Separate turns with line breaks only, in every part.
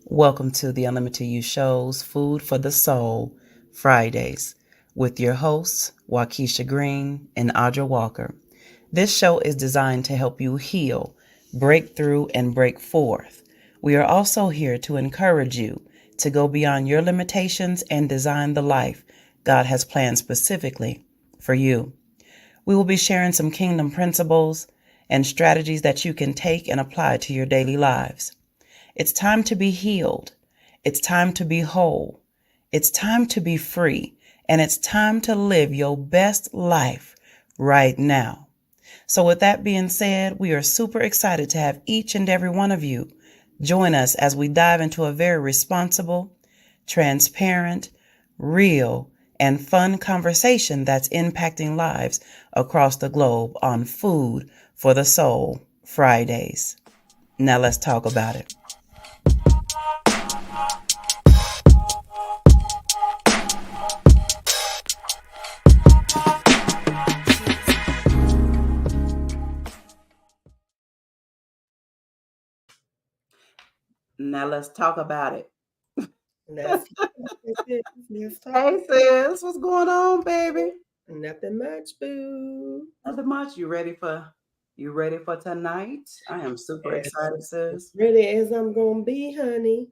Welcome to the Unlimited You Show's Food for the Soul Fridays with your hosts, Waukesha Green and Audra Walker. This show is designed to help you heal, break through, and break forth. We are also here to encourage you to go beyond your limitations and design the life God has planned specifically for you. We will be sharing some kingdom principles and strategies that you can take and apply to your daily lives. It's time to be healed. It's time to be whole. It's time to be free. And it's time to live your best life right now. So with that being said, we are super excited to have each and every one of you join us as we dive into a very responsible, transparent, real, and fun conversation that's impacting lives across the globe on Food for the Soul Fridays. Now let's talk about it. Now let's talk about it.
Let's
Hey sis, what's going on, baby?
Nothing much, boo.
Nothing much. You ready for tonight? I am super excited, sis.
Ready as I'm gonna be, honey.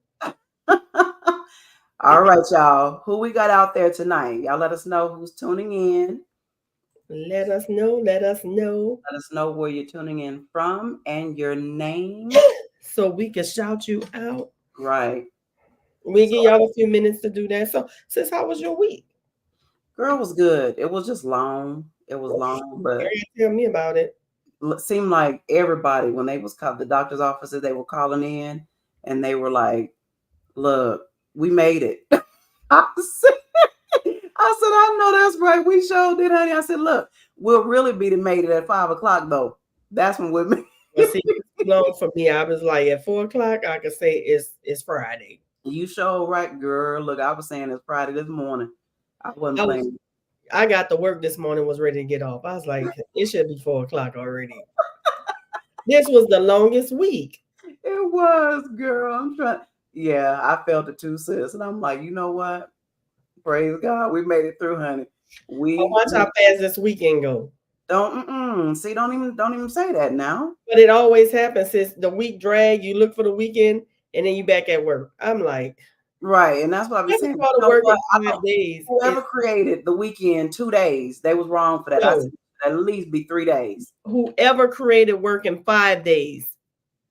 All right, y'all. Who we got out there tonight? Y'all let us know who's tuning in.
Let us know.
Let us know where you're tuning in from and your name.
So we can shout you out.
Right.
We give y'all a few minutes to do that. So, sis, how was your week?
Girl, it was good. It was just long. It was long, but
tell me about it.
It seemed like everybody, when they was called the doctor's offices, they were calling in and they were like, look, we made it. I said, I know that's right. We sure did, honey. I said, look, we'll really be made it at 5 o'clock though. That's when we'll make
it. See, long for me. I was like at 4 o'clock, I could say it's Friday.
You sure right, girl. Look, I was saying it's Friday this morning. I wasn't playing.
I got to work this morning, was ready to get off. I was like, it should be 4 o'clock already. This was the longest week.
It was, girl. I'm trying. Yeah, I felt it too, sis. And I'm like, you know what? Praise God, we made it through, honey.
Watch how fast this weekend go.
Don't even say that now.
But it always happens, sis. The week drag. You look for the weekend, and then you back at work. I'm like,
right, and that's what I've been saying. Whoever created the weekend 2 days, they was wrong for that. I said at least be 3 days.
Whoever created work in 5 days,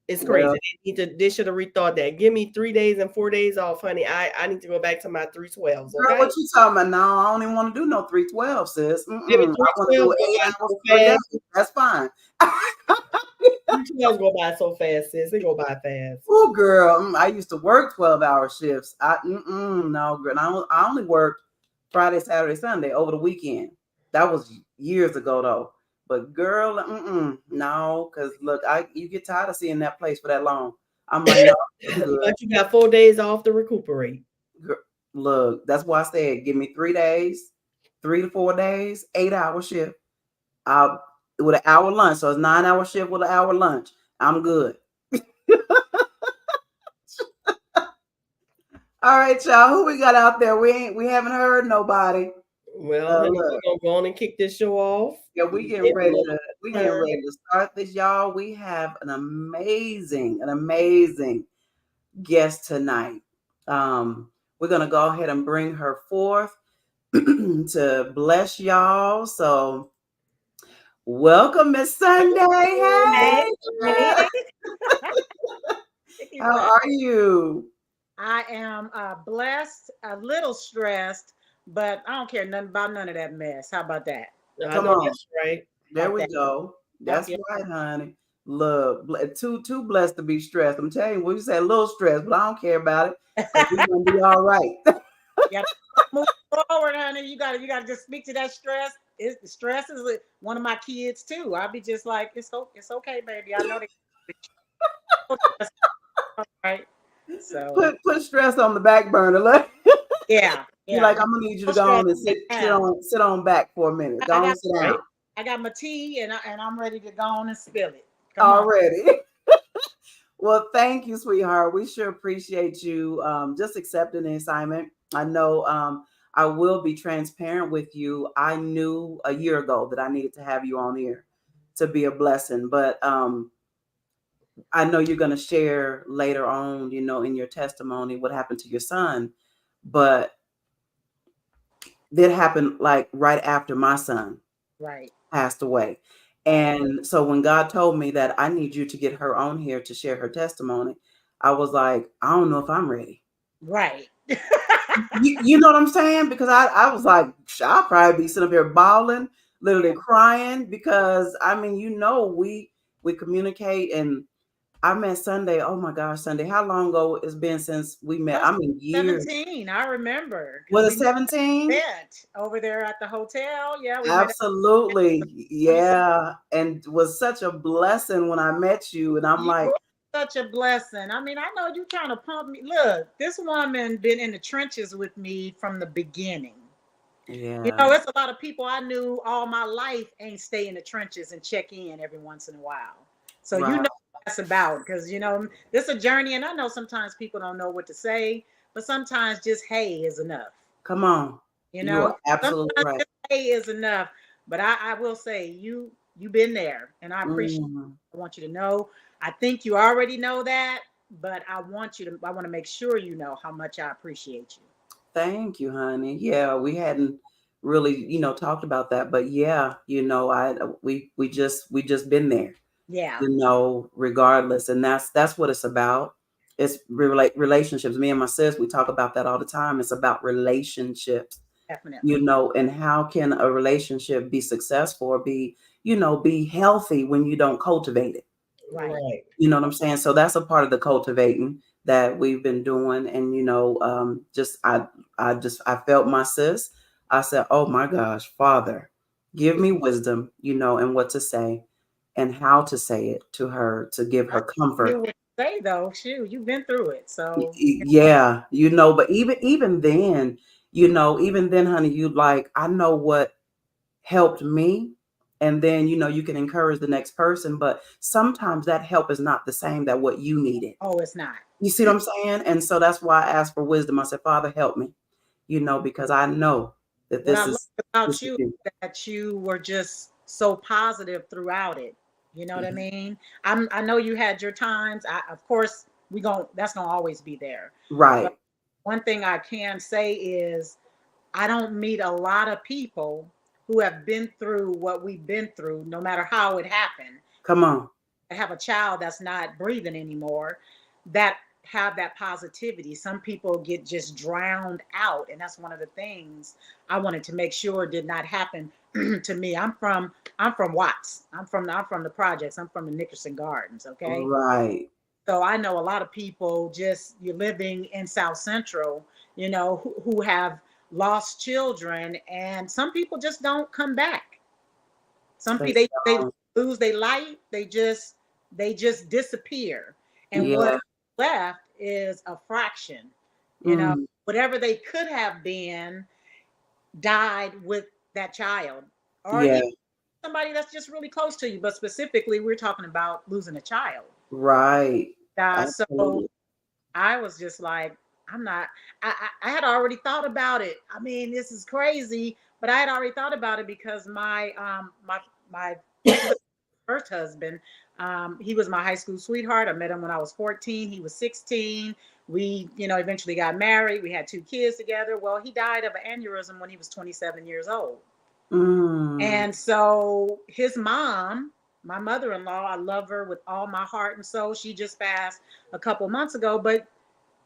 it's crazy. They should have rethought that. Give me 3 days and 4 days off, honey. I need to go back to my 312s.
Okay? Girl, what you talking about? No, I don't even want to do no 312, sis. I want to do 8 hours per day. That's fine.
312s go by so fast, sis. They go by fast.
Oh, girl, I used to work 12-hour shifts. No, girl. I only worked Friday, Saturday, Sunday over the weekend. That was years ago, though. But girl, no, because look, you get tired of seeing that place for that long. I'm like, no,
but you got 4 days off to recuperate.
Girl, look, that's why I said give me 3 days, 3 to 4 days, 8-hour shift. With an hour lunch, so it's 9-hour shift with an hour lunch. I'm good. All right, y'all. Who we got out there? We haven't heard nobody.
Well, honey, we're gonna go on and kick this show off.
Yeah, we getting ready to start this, y'all. We have an amazing guest tonight. We're gonna go ahead and bring her forth to bless y'all. So welcome, Miss Sunday. Hey. How are you?
I am blessed, a little stressed, but I don't care nothing about none of that mess. How about that?
Come on. That's right. There we go. That's right, honey. Look, too blessed to be stressed. I'm telling you, when you say a little stressed, but I don't care about it. We're gonna be all right.
Yeah, move forward, honey. You gotta just speak to that stress. Stress is one of my kids too. I'll be just like, it's okay, baby. I know they. Right. So
Put stress on the back burner. Look.
yeah,
You're
yeah.
like, I'm gonna need you to
No
go
stress
on and sit on back for a minute. Go
I
on
got
and sit down.
I got my tea and I'm ready to go on and spill it. Come on.
Already. Well, thank you, sweetheart. We sure appreciate you just accepting the assignment. I know I will be transparent with you. I knew a year ago that I needed to have you on here to be a blessing, but I know you're going to share later on, in your testimony what happened to your son, but that happened like right after my son
Right.
passed away. And so when God told me that I need you to get her on here to share her testimony, I was like, I don't know if I'm ready.
Right.
You know what I'm saying? Because I was like, I'll probably be sitting up here bawling, literally crying, because I mean, we communicate. And I met Sunday. Oh my gosh, Sunday. How long ago it's been since we met? I mean, years.
17, I remember.
Was it 17?
Met over there at the hotel. Yeah, we
Absolutely.
met.
Yeah. And it was such a blessing when I met you. And I'm like,
such a blessing. I mean, I know you're trying to pump me. Look, this woman been in the trenches with me from the beginning.
yeah.
You know, it's a lot of people I knew all my life ain't stay in the trenches and check in every once in a while. So
Right.
you know what that's about, because this is a journey, and I know sometimes people don't know what to say, but sometimes just hey is enough.
Come on.
You
are absolutely
sometimes
right.
just hey is enough. But I will say you've been there, and I appreciate I want you to know. I think you already know that, but I want to make sure you know how much I appreciate you.
Thank you, honey. Yeah, we hadn't really, talked about that, but yeah, we just been there.
Yeah.
Regardless, and that's what it's about. It's relationships. Me and my sis, we talk about that all the time. It's about relationships.
Definitely.
And how can a relationship be successful or be healthy when you don't cultivate it?
Right.
You know what I'm saying? So that's a part of the cultivating that we've been doing. And, I felt my sis. I said, oh my gosh, Father, give me wisdom, and what to say and how to say it to her, to give her comfort.
What to say though, shoot, you've been through it. So
yeah, but even then, honey, you like, I know what helped me. And then, you can encourage the next person, but sometimes that help is not the same that what you needed.
Oh, it's not.
You see what I'm saying? And so that's why I asked for wisdom. I said, Father, help me, because I know that
what I love about you is that you were just so positive throughout it. You know what I mean? I know you had your times. Of course, that's gonna always be there.
Right.
But one thing I can say is I don't meet a lot of people who have been through what we've been through, no matter how it happened.
Come on.
I have a child that's not breathing anymore, that have that positivity. Some people get just drowned out, and that's one of the things I wanted to make sure did not happen to me. I'm from Watts. I'm from the projects. I'm from the Nickerson Gardens. Okay.
Right.
So I know a lot of people you're living in South Central, who have lost children, and some people just don't come back. Some people they lose their life, they just disappear, and what's left is a fraction. Whatever they could have been died with that child, or somebody that's just really close to you. But specifically, we're talking about losing a child.
Right.
So I was just like, I had already thought about it. I mean, this is crazy, but I had already thought about it because my first husband, he was my high school sweetheart. I met him when I was 14. He was 16. We, eventually got married. We had 2 kids together. Well, he died of an aneurysm when he was 27 years old. And so his mom, my mother-in-law, I love her with all my heart and soul. She just passed a couple months ago, but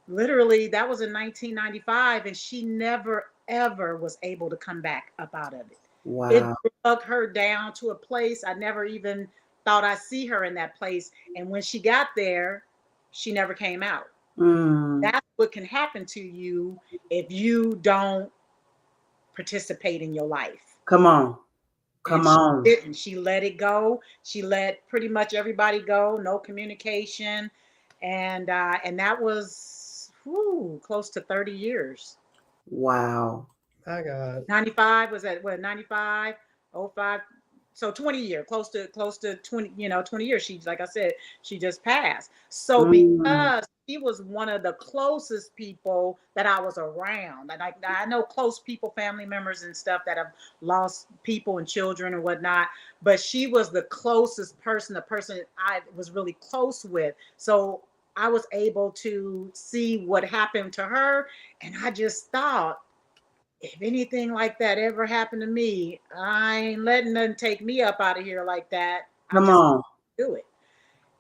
literally that was in 1995, and she never ever was able to come back up out of it.
Wow.
It drug her down to a place I never even thought I'd see her in that place. And when she got there, she never came out. That's what can happen to you if you don't participate in your life.
Come on.
She let it go. She let pretty much everybody go. No communication. and that was close to 30 years.
Wow.
My God.
95 was at what, 95, 05. So 20 years, close to 20, 20 years. She, like I said, she just passed. So
Mm.
because she was one of the closest people that I was around, and I know close people, family members and stuff that have lost people and children and whatnot, but she was the closest person, the person I was really close with. So I was able to see what happened to her, and I just thought, if anything like that ever happened to me, I ain't letting nothing take me up out of here like that. I
Come
just
on.
do it.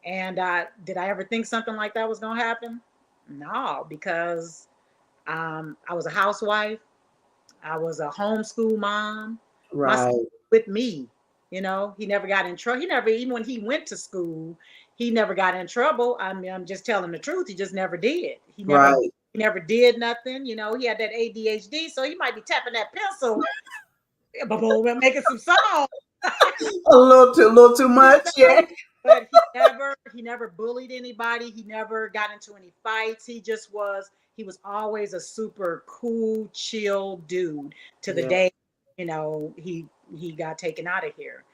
And did I ever think something like that was going to happen? No, because I was a housewife. I was a homeschool mom. My son
Right.
with me, he never got in trouble. He never, even when he went to school, he never got in trouble. I mean, I'm just telling the truth. He just never did.
Right.
He never did nothing. He had that ADHD, so he might be tapping that pencil, making some songs.
A little too much. Yeah.
But he never bullied anybody. He never got into any fights. He was always a super cool, chill dude to the
Yeah.
day, he got taken out of here.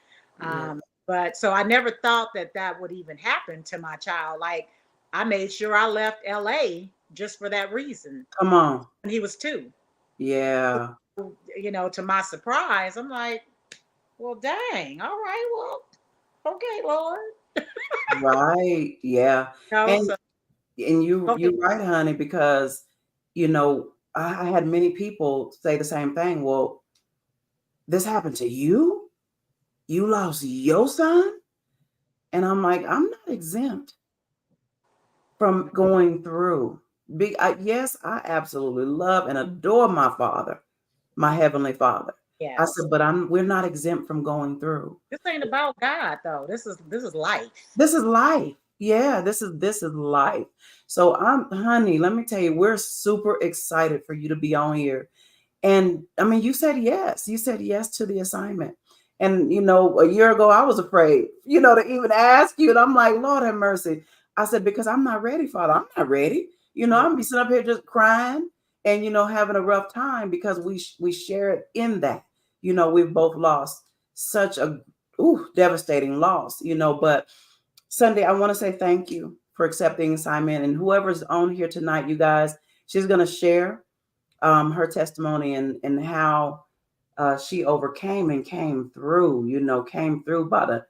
Yeah.
But so I never thought that would even happen to my child. Like, I made sure I left LA just for that reason.
Come on.
When he was 2.
Yeah.
To my surprise, I'm like, well, dang, all right, well, okay, Lord.
Right. Yeah. And
So,
you're right, honey, because I had many people say the same thing. Well, this happened to you? You lost your son? And I'm like, I'm not exempt from going through. Yes, I absolutely love and adore my father, my heavenly father. I
yes.
said, but we're not exempt from going through.
This ain't about God though. This is life.
This is life. Yeah, this is life. So honey, let me tell you, we're super excited for you to be on here. And I mean, you said yes. You said yes to the assignment. And a year ago, I was afraid, to even ask you. And I'm like, Lord have mercy. I said, because I'm not ready, Father. I'm not ready. I'm be sitting up here just crying and having a rough time because we share it in that. We've both lost such a devastating loss. But Sunday, I want to say thank you for accepting assignment. And whoever's on here tonight, you guys, she's gonna share her testimony and how she overcame and came through, came through by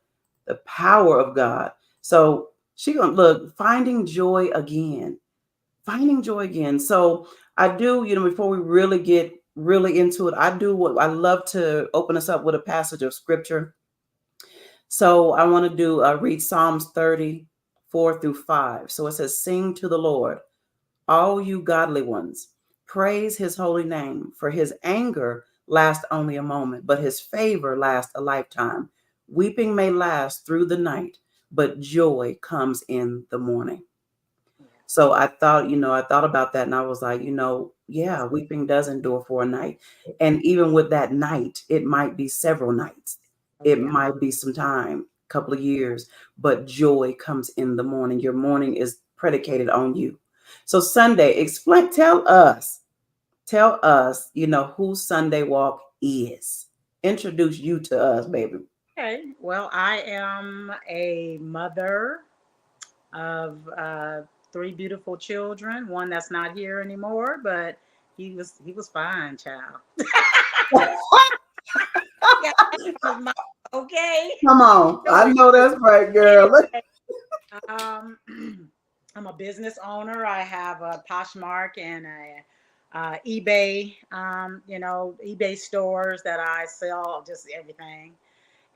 the power of God. So she gonna look, finding joy again. So I do, before we really get really into it, I love to open us up with a passage of scripture. So I want to read Psalms 34-5. So it says, sing to the Lord, all you godly ones, praise his holy name, for his anger lasts only a moment, but his favor lasts a lifetime. Weeping may last through the night, but joy comes in the morning. So I thought about that and I was like, yeah, weeping does endure for a night. And even with that night, it might be several nights. It might be some time, couple of years, but joy comes in the morning. Your morning is predicated on you. So Sunday, tell us, who Sunday Walk is. Introduce you to us, baby.
Okay. Well, I am a mother of 3 beautiful children. One that's not here anymore, but he was fine, child. Okay.
Come on. I know that's right, girl.
I'm a business owner. I have a Poshmark and a eBay, eBay stores that I sell just everything.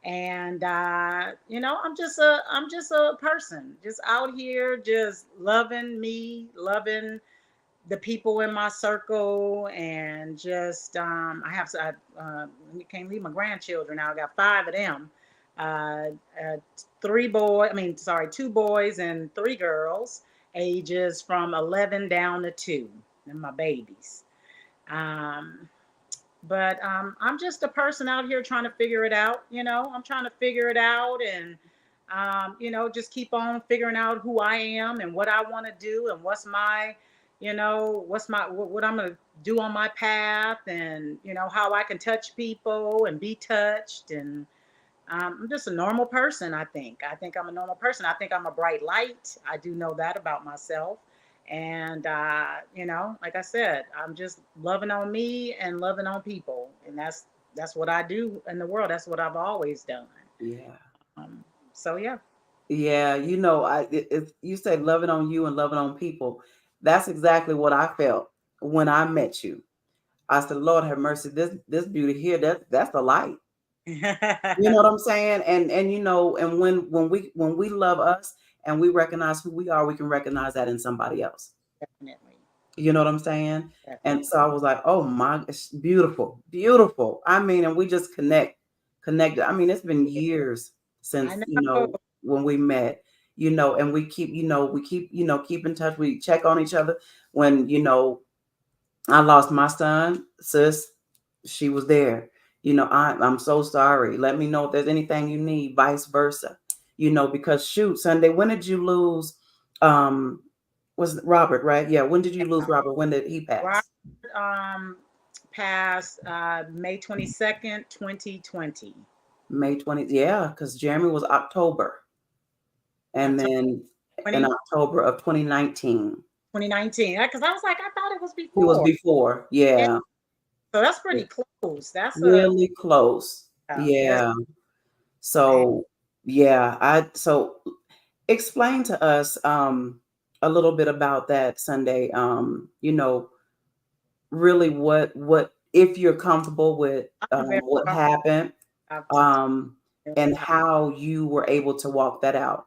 And I'm just a person, just out here, just loving me, loving the people in my circle, and just I can't leave my grandchildren now. I got 5 of them. 2 boys and 3 girls, ages from 11 down to 2, and my babies. But I'm just a person out here trying to figure it out. I'm trying to figure it out, and just keep on figuring out who I am and what I want to do and what's my, what I'm going to do on my path, and, how I can touch people and be touched. And I'm just a normal person, I think. I think I'm a normal person. I think I'm a bright light. I do know that about myself. And, like I said, I'm just loving on me and loving on people. And that's what I do in the world. That's what I've always done.
Yeah.
So, yeah.
Yeah, you said loving on you and loving on people. That's exactly what I felt when I met you. I said, Lord have mercy, this beauty here, that's the light. You know what I'm saying? And and when we love us and we recognize who we are, we can recognize that in somebody else.
Definitely.
You know what I'm saying?
Definitely.
And so I was like, oh my, it's beautiful, beautiful. I mean, and we just connected. I mean, it's been years since,
I know.
when we met, and we keep, keep in touch. We check on each other. When, I lost my son, sis, she was there. I'm so sorry. Let me know if there's anything you need, vice versa. Because shoot, Sunday, when did you lose? Was Robert, right? Yeah. When did you lose Robert? When did he pass?
Robert passed May 22nd, 2020.
May 20th. Yeah, because Jeremy was October. And then in October of 2019.
2019. Because I was like, I thought it was before.
It was before. Yeah.
So that's pretty close. That's
really close. Yeah. So yeah, so explain to us a little bit about that, Sunday. Really what if you're comfortable with what happened, and how you were able to walk that out.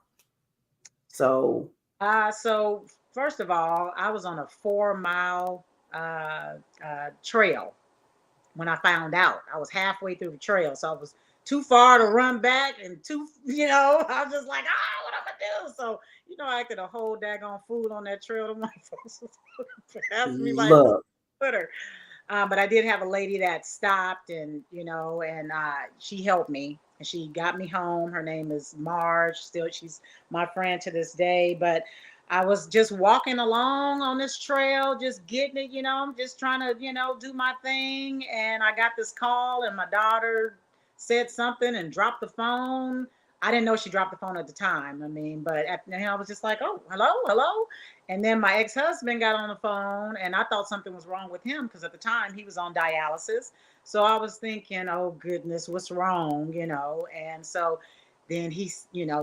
So
first of all, I was on a 4-mile trail when I found out. I was halfway through the trail, so I was too far to run back, and I was just like, what am I gonna do? So, I could have whole daggone food on that trail. The folks asked me like, Twitter. But I did have a lady that stopped, and she helped me, and she got me home. Her name is Marge. Still, she's my friend to this day. But I was just walking along on this trail, just getting it, I'm just trying to, do my thing. And I got this call, and my daughter said something and dropped the phone. I didn't know she dropped the phone at the time. I mean, but I was just like, oh, hello. And then my ex-husband got on the phone, and I thought something was wrong with him because at the time he was on dialysis. So I was thinking, oh goodness, what's wrong, And so then he,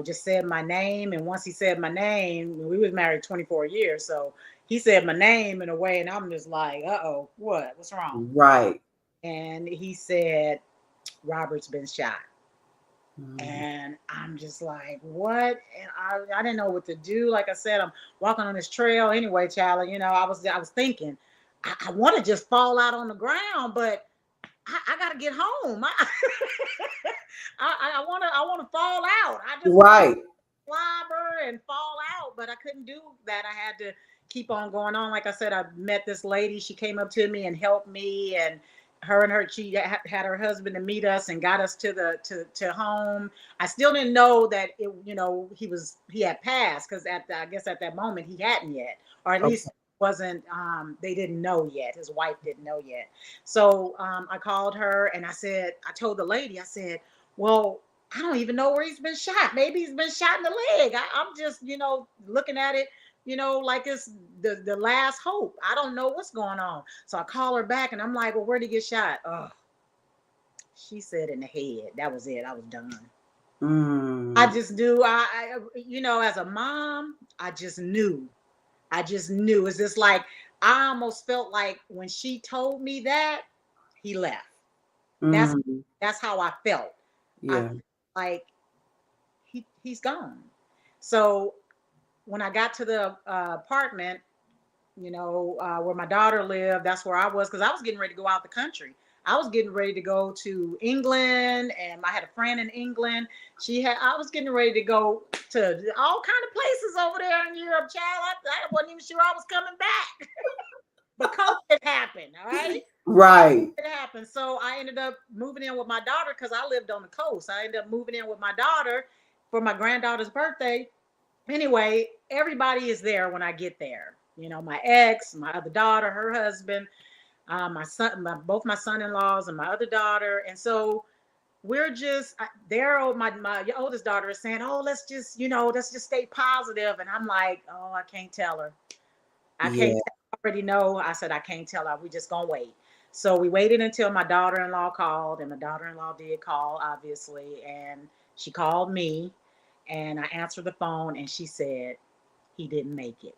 just said my name. And once he said my name, we was married 24 years. So he said my name in a way, and I'm just like, uh-oh, what's wrong?
Right.
And he said, Robert's been shot. And I'm just like, what? And I didn't know what to do. Like I said, I'm walking on this trail anyway, child. I was thinking, I want to just fall out on the ground, but I got to get home. I want to fall out. I just
right.
Slobber and fall out, but I couldn't do that. I had to keep on going on. Like I said, I met this lady. She came up to me and helped me, and she had her husband to meet us and got us to home. I still didn't know that he had passed, because I guess at that moment he hadn't yet, or at least wasn't. They didn't know yet. His wife didn't know yet. So I called her and I told the lady, I said, well, I don't even know where he's been shot. Maybe he's been shot in the leg. I'm just looking at it, like it's the last hope. I don't know what's going on. So I call her back and I'm like, well, where'd he get shot? Oh, she said in the head. That was it. I was done. I just knew. I as a mom, I just knew. It's just like, I almost felt like when she told me that, he left. That's how I felt.
Yeah.
I felt like he's gone. So when I got to the apartment, where my daughter lived, that's where I was, because I was getting ready to go out the country. I was getting ready to go to England, and I had a friend in England. I was getting ready to go to all kind of places over there in Europe, child. I wasn't even sure I was coming back. But COVID happened, all right?
Right.
It happened. So I ended up moving in with my daughter, because I lived on the coast. I ended up moving in with my daughter, for my granddaughter's birthday. Anyway, everybody is there when I get there. You know, my ex, my other daughter, her husband, my son, both my son-in-laws and my other daughter. And so we're just there. My oldest daughter is saying, "Oh, let's just stay positive." And I'm like, "Oh, I can't tell her. I can't. I already know." I said, "I can't tell her. We just gonna wait." So we waited until my daughter-in-law called, and my daughter-in-law did call, obviously, and she called me, and I answered the phone, and she said he didn't make it.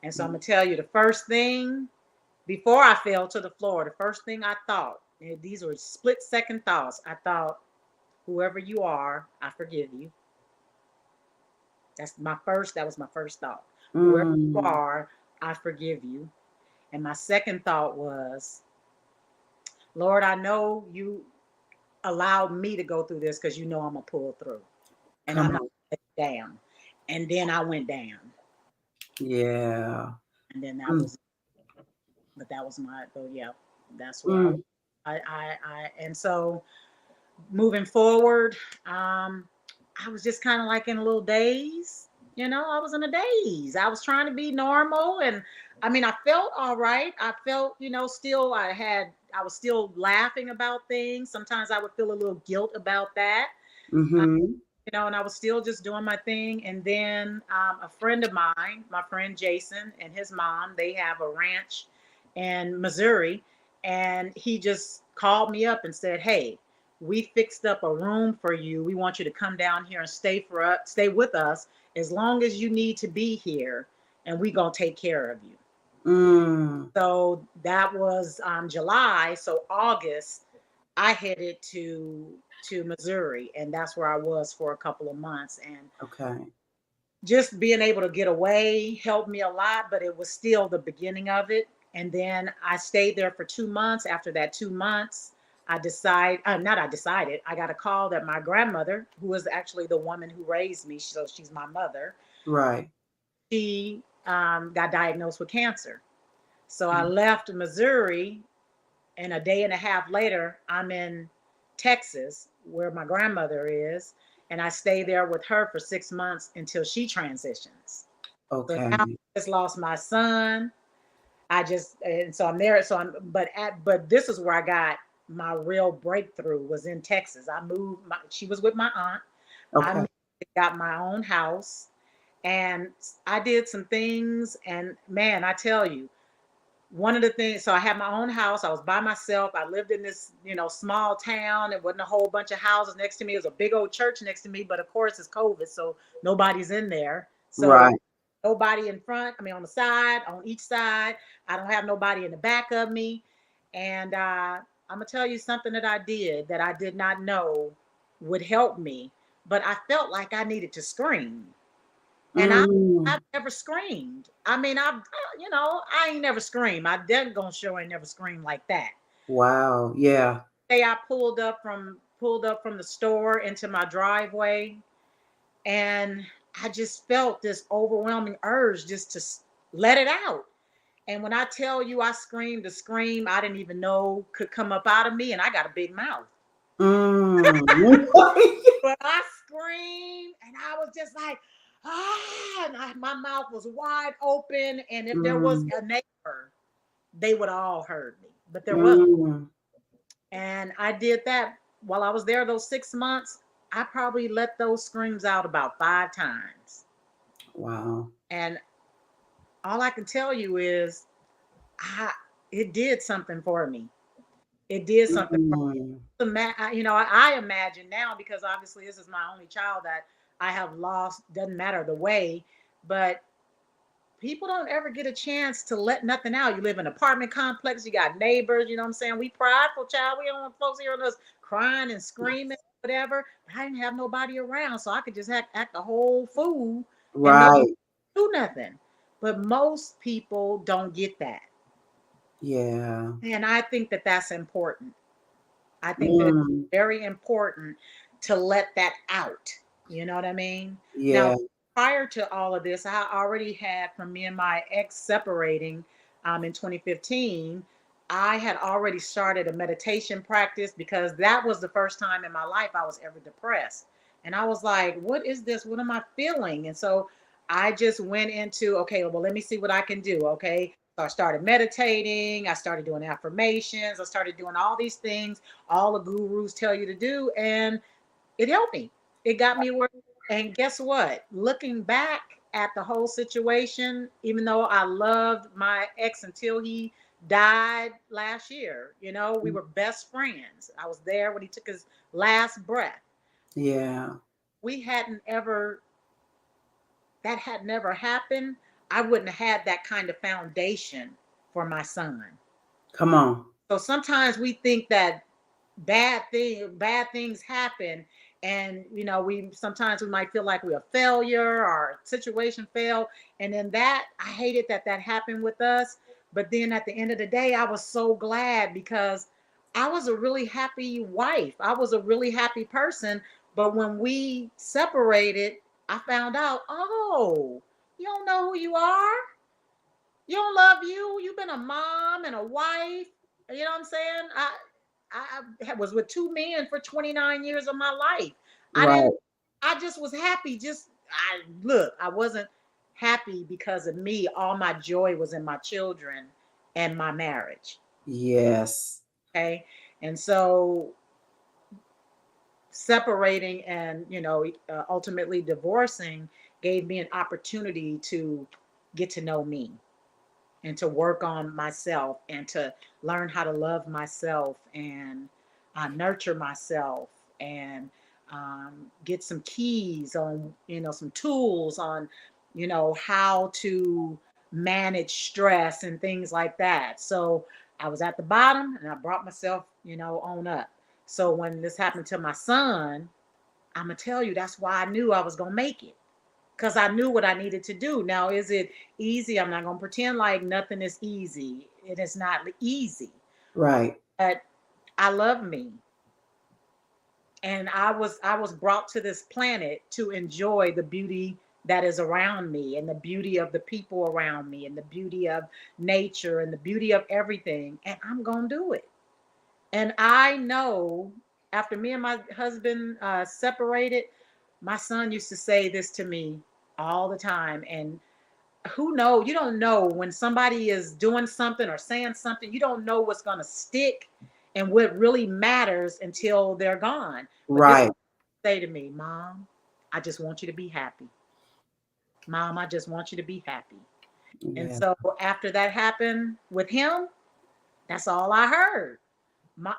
And so I'm gonna tell you the first thing before I fell to the floor. The first thing I thought, and these were split-second thoughts. I thought, whoever you are, I forgive you. That was my first thought. Whoever you are, I forgive you. And my second thought was, Lord, I know you allowed me to go through this because you know I'm gonna pull through. And I'm not gonna let you down. And then I went down.
Yeah.
And then that was, but that was that's where and so moving forward, I was just kind of like in a little daze. I was in a daze. I was trying to be normal, and I mean, I felt all right. I felt, still I was still laughing about things. Sometimes I would feel a little guilt about that. And I was still just doing my thing. And then a friend of mine, my friend Jason and his mom, they have a ranch in Missouri, and he just called me up and said, "Hey, we fixed up a room for you. We want you to come down here and stay with us as long as you need to be here, and we gonna take care of you." So that was July. So August, I headed to Missouri, and that's where I was for a couple of months. And just being able to get away helped me a lot, but it was still the beginning of it. And then I stayed there for 2 months. After that 2 months, I got a call that my grandmother, who was actually the woman who raised me, so she's my mother,
Right.
she got diagnosed with cancer. So I left Missouri, and a day and a half later, I'm in Texas, where my grandmother is, and I stay there with her for 6 months until she transitions.
Okay.
So now I just lost my son. And so I'm there. But this is where I got my real breakthrough, was in Texas. I moved. She was with my aunt.
Okay.
I got my own house, and I did some things. And man, I tell you, one of the things. So I had my own house. I was by myself. I lived in this, small town. There wasn't a whole bunch of houses next to me. It was a big old church next to me, but of course it's COVID, so nobody's in there. So nobody in front. I mean, on the side, on each side. I don't have nobody in the back of me. And I'm gonna tell you something that I did that I did not know would help me, but I felt like I needed to scream. And I've never screamed. I mean, I ain't never screamed. I definitely gonna show ain't never screamed like that.
Wow. Yeah.
Say I pulled up from the store into my driveway, and I just felt this overwhelming urge just to let it out. And when I tell you I screamed a scream I didn't even know could come up out of me, and I got a big mouth. But I screamed, and I was just like, and my mouth was wide open. And if there was a neighbor, they would all heard me, but there wasn't. And I did that while I was there those 6 months. I probably let those screams out about 5 times.
Wow. And
all I can tell you is it did something for me. It did something for me. I imagine now, because obviously this is my only child that I have lost, doesn't matter the way, but people don't ever get a chance to let nothing out. You live in an apartment complex, you got neighbors, you know what I'm saying? We prideful, child. We don't want folks hearing us crying and screaming, whatever. But I didn't have nobody around, so I could just act a whole fool. Right. And do nothing. But most people don't get that. Yeah. And I think that that's important. I think that it's very important to let that out. You know what I mean? Yeah. Now, prior to all of this, I already had, from me and my ex separating in 2015, I had already started a meditation practice, because that was the first time in my life I was ever depressed. And I was like, what is this? What am I feeling? And so I just went into, okay, well, let me see what I can do. Okay. So I started meditating. I started doing affirmations. I started doing all these things all the gurus tell you to do. And it helped me. It got me where, and guess what? Looking back at the whole situation, even though I loved my ex until he died last year, we were best friends. I was there when he took his last breath.
Yeah.
We hadn't ever, that had never happened. I wouldn't have had that kind of foundation for my son.
Come on.
So sometimes we think that bad things happen, and we sometimes we might feel like we're a failure or situation failed, and then that I hated that happened with us. But then at the end of the day, I was so glad because I was a really happy wife. I was a really happy person. But when we separated, I found out, oh, you don't know who you are. You don't love you. You've been a mom and a wife. You know what I'm saying? I was with two men for 29 years of my life.
Right.
I just was happy. I wasn't happy because of me. All my joy was in my children and my marriage.
Yes.
Okay. And so separating and, ultimately divorcing gave me an opportunity to get to know me and to work on myself and to learn how to love myself and nurture myself and get some keys on, some tools on, how to manage stress and things like that. So I was at the bottom and I brought myself, on up. So when this happened to my son, I'm going to tell you, that's why I knew I was going to make it. Because I knew what I needed to do. Now, is it easy? I'm not going to pretend like nothing is easy. It is not easy.
Right.
But I love me. And I was brought to this planet to enjoy the beauty that is around me and the beauty of the people around me and the beauty of nature and the beauty of everything. And I'm going to do it. And I know after me and my husband separated, my son used to say this to me all the time. And you don't know when somebody is doing something or saying something, you don't know what's going to stick and what really matters until they're gone. But
right.
This say to me, Mom, I just want you to be happy. Mom, I just want you to be happy. Yeah. And so after that happened with him, that's all I heard.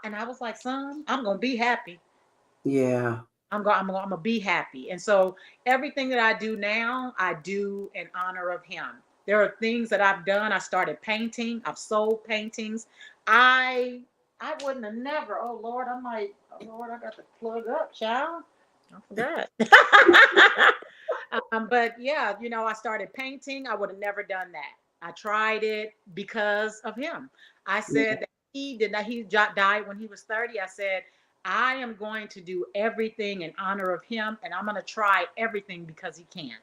And I was like, son, I'm going to be happy.
Yeah.
I'm going to be happy. And so everything that I do now, I do in honor of him. There are things that I've done. I started painting. I've sold paintings. I wouldn't have never. Oh, Lord, I'm like, oh, Lord, I got to plug up, child. I forgot. But yeah, I started painting. I would have never done that. I tried it because of him. I said that he died when he was 30. I said, I am going to do everything in honor of him, and I'm going to try everything because he can.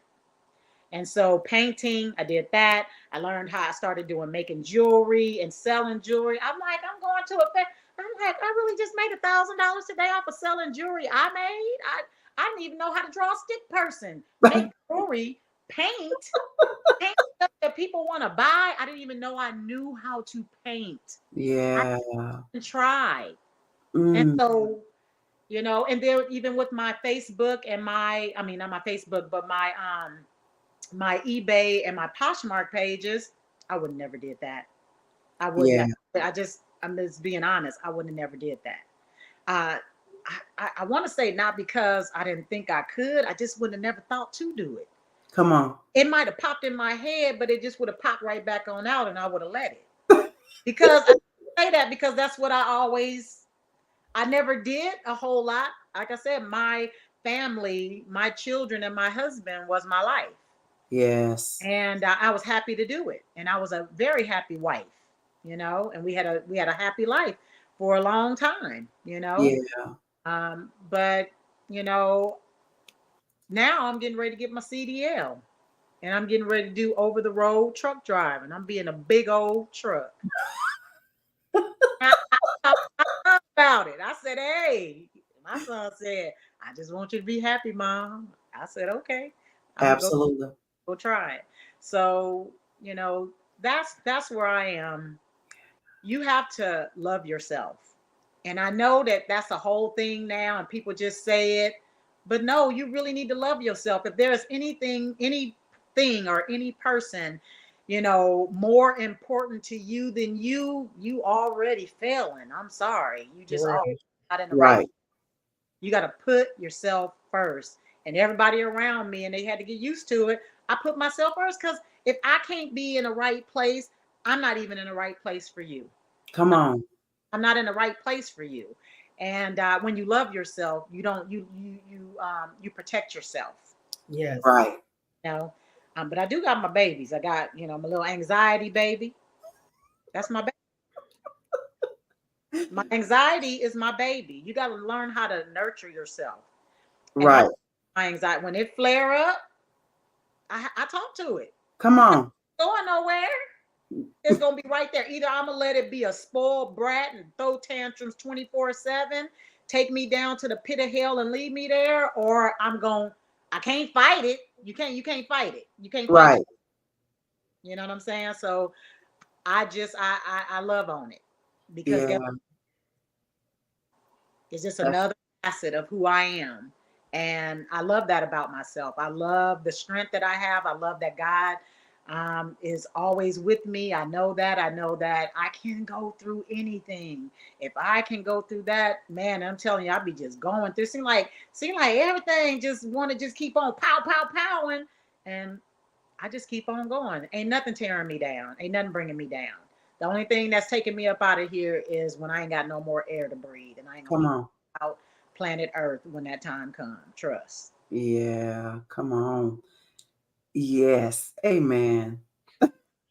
And so painting, I did that. I learned how I started making jewelry and selling jewelry. I'm like, I'm going to I'm like, I really just made $1,000 today off of selling jewelry I made. I didn't even know how to draw a stick person. Make jewelry, paint stuff that people want to buy. I didn't even know I knew how to paint.
Yeah.
I tried. And so, and then even with my Facebook and not my Facebook, but my eBay and my Poshmark pages, I would never did that. I wouldn't. Yeah. I'm just being honest. I wouldn't have never did that. I want to say not because I didn't think I could. I just wouldn't have never thought to do it.
Come on.
It might have popped in my head, but it just would have popped right back on out, and I would have let it. Because I say that because that's what I never did a whole lot. Like I said, my family, my children, and my husband was my life.
Yes.
And I was happy to do it. And I was a very happy wife, and we had a happy life for a long time,
Yeah.
But, now I'm getting ready to get my CDL. And I'm getting ready to do over the road truck driving. I'm being a big old truck. I about it. I said, hey, my son said, I just want you to be happy, Mom. I said, okay, I'm gonna
Absolutely.
go try it. So, you know, that's where I am. You have to love yourself. And I know that that's a whole thing now and people just say it, but no, you really need to love yourself. If there's anything or any person, you know, more important to you than you already failing. I'm sorry. You just all
Right.
not in the right.
Right.
You got to put yourself first. And everybody around me, and they had to get used to it. I put myself first because if I can't be in the right place, I'm not even in the right place for you.
Come on.
I'm not in the right place for you. And when you love yourself, you don't you protect yourself.
Yes.
Right.
You know, but I do got my babies. I got my little anxiety baby. That's my baby. My anxiety is my baby. You got to learn how to nurture yourself. And
Right.
my anxiety when it flare up, I talk to it.
Come
It's not
on.
going nowhere. It's gonna be right there. Either I'm gonna let it be a spoiled brat and throw tantrums 24/7, take me down to the pit of hell and leave me there, or I can't fight it. You can't fight it. You can't fight it.
Right.
You know what I'm saying? So I love on it because
Yeah.
it's just
That's
another facet of who I am. And I love that about myself. I love the strength that I have. I love that God is always with me. I know that. I know that I can go through anything. If I can go through that, man, I'm telling you, I'll be just going through. Seem like everything just want to just keep on powing. And I just keep on going. Ain't nothing tearing me down. Ain't nothing bringing me down. The only thing that's taking me up out of here is when I ain't got no more air to breathe, and I ain't gonna
come
be
on.
out planet Earth when that time comes. Trust.
Yeah. Come on. Yes. Amen.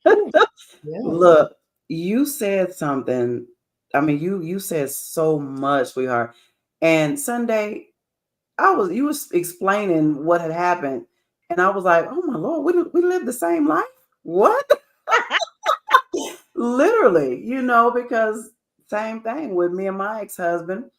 Yeah.
Look, you said something. I mean, you said so much, sweetheart. And Sunday, you was explaining what had happened, and I was like, oh my Lord, we live the same life? What? Literally, because same thing with me and my ex-husband.